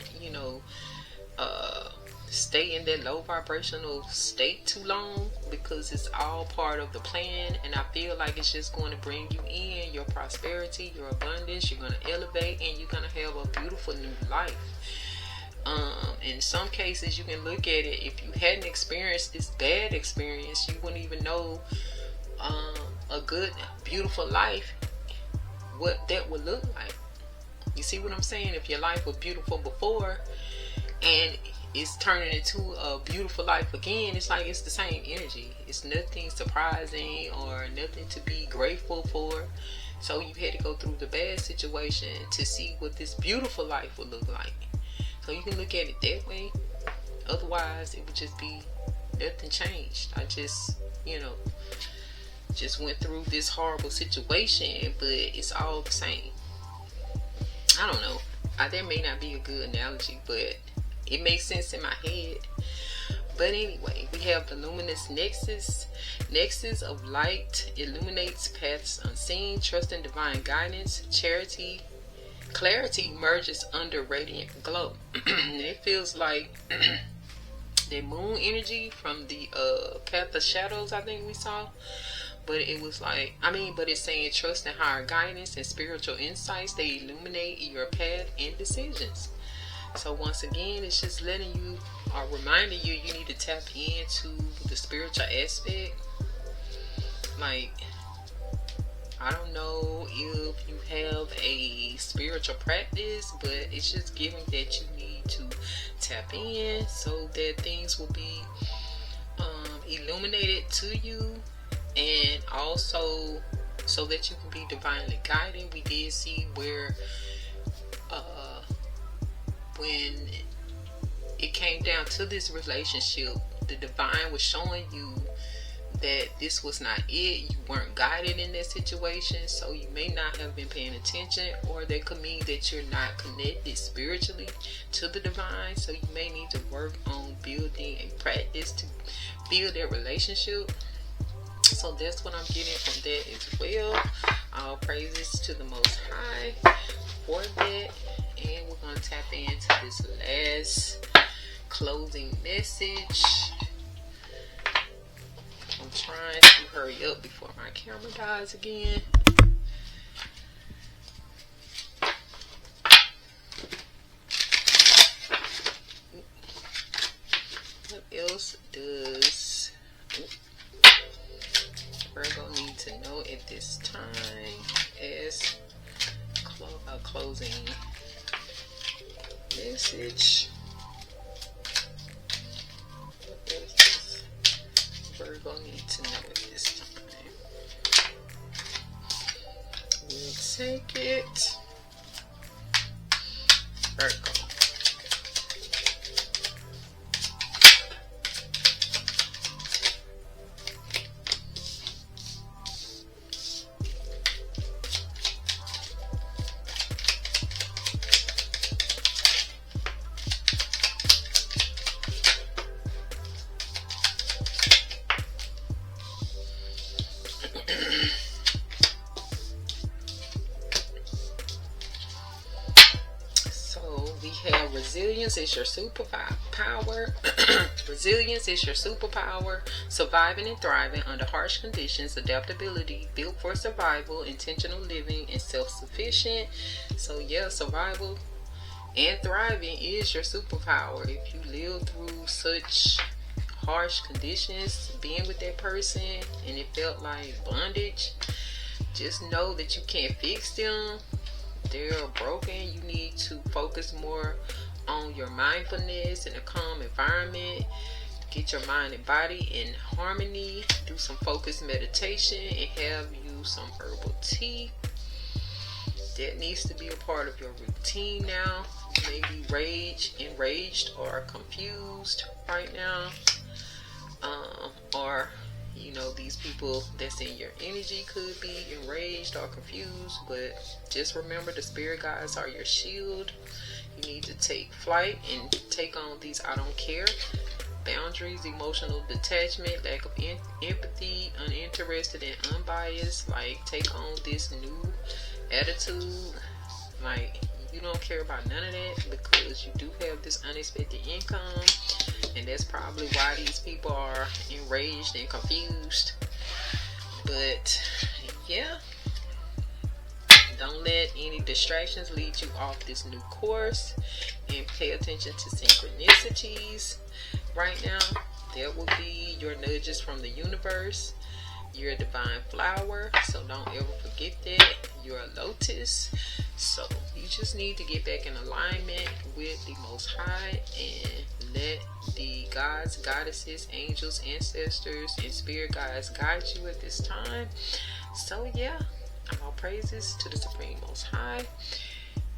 stay in that low vibrational state too long, because it's all part of the plan. And I feel like it's just going to bring you in your prosperity, your abundance. You're going to elevate, and you're going to have a beautiful new life. In some cases, you can look at it, if you hadn't experienced this bad experience, you wouldn't even know a good, beautiful life, what that would look like. You see what I'm saying? If your life was beautiful before and it's turning into a beautiful life again, it's like it's the same energy. It's nothing surprising or nothing to be grateful for. So you had to go through the bad situation to see what this beautiful life would look like. So you can look at it that way. Otherwise, it would just be nothing changed. I just went through this horrible situation, but it's all the same. I don't know. That may not be a good analogy, but it makes sense in my head. But anyway, we have the luminous nexus. Nexus of light illuminates paths unseen. Trust in divine guidance. Clarity merges under radiant glow. And it feels like the moon energy from the path of shadows, I think we saw. But it was like, but it's saying trust in higher guidance and spiritual insights. They illuminate your path and decisions. So once again, it's just letting you, or reminding you, you need to tap into the spiritual aspect. Like, I don't know if you have a spiritual practice, but it's just giving that you need to tap in so that things will be illuminated to you, and also so that you can be divinely guided. We did see where when it came down to this relationship, the divine was showing you that this was not it. You weren't guided in that situation, so you may not have been paying attention, or that could mean that you're not connected spiritually to the divine. So you may need to work on building a practice to build that relationship. So that's what I'm getting from that as well. All praises to the Most High for that. And we're going to tap into this last closing message. I'm trying to hurry up before my camera dies again. What else does Virgo need to know at this time as a closing message? What does Virgo need to know at this time? We'll take it. Virgo. Resilience is your superpower. Resilience is your superpower. Surviving and thriving under harsh conditions. Adaptability, built for survival. Intentional living, and self-sufficient. So yeah, survival and thriving is your superpower. If you live through such harsh conditions, being with that person, and it felt like bondage, just know that you can't fix them. They're broken. You need to focus more on your mindfulness in a calm environment. Get your mind and body in harmony. Do some focused meditation and have you some herbal tea. That needs to be a part of your routine now. You may be enraged or confused right now. Or these people that's in your energy could be enraged or confused, but just remember the spirit guides are your shield. You need to take flight and take on these I don't care boundaries, emotional detachment, lack of empathy, uninterested and unbiased. Like, take on this new attitude. Like, you don't care about none of that because you do have this unexpected income, and that's probably why these people are enraged and confused. But yeah, don't let any distractions lead you off this new course, and pay attention to synchronicities right now. That will be your nudges from the universe. You're a divine flower, so don't ever forget that. You're a lotus, so you just need to get back in alignment with the Most High and let the gods, goddesses, angels, ancestors, and spirit guides guide you at this time. So yeah, all praises to the Supreme Most High.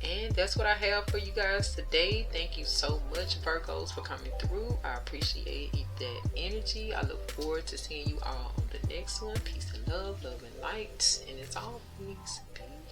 And that's what I have for you guys today. Thank you so much, Virgos, for coming through. I appreciate that energy. I look forward to seeing you all on the next one. Peace and love and light. And as always, peace.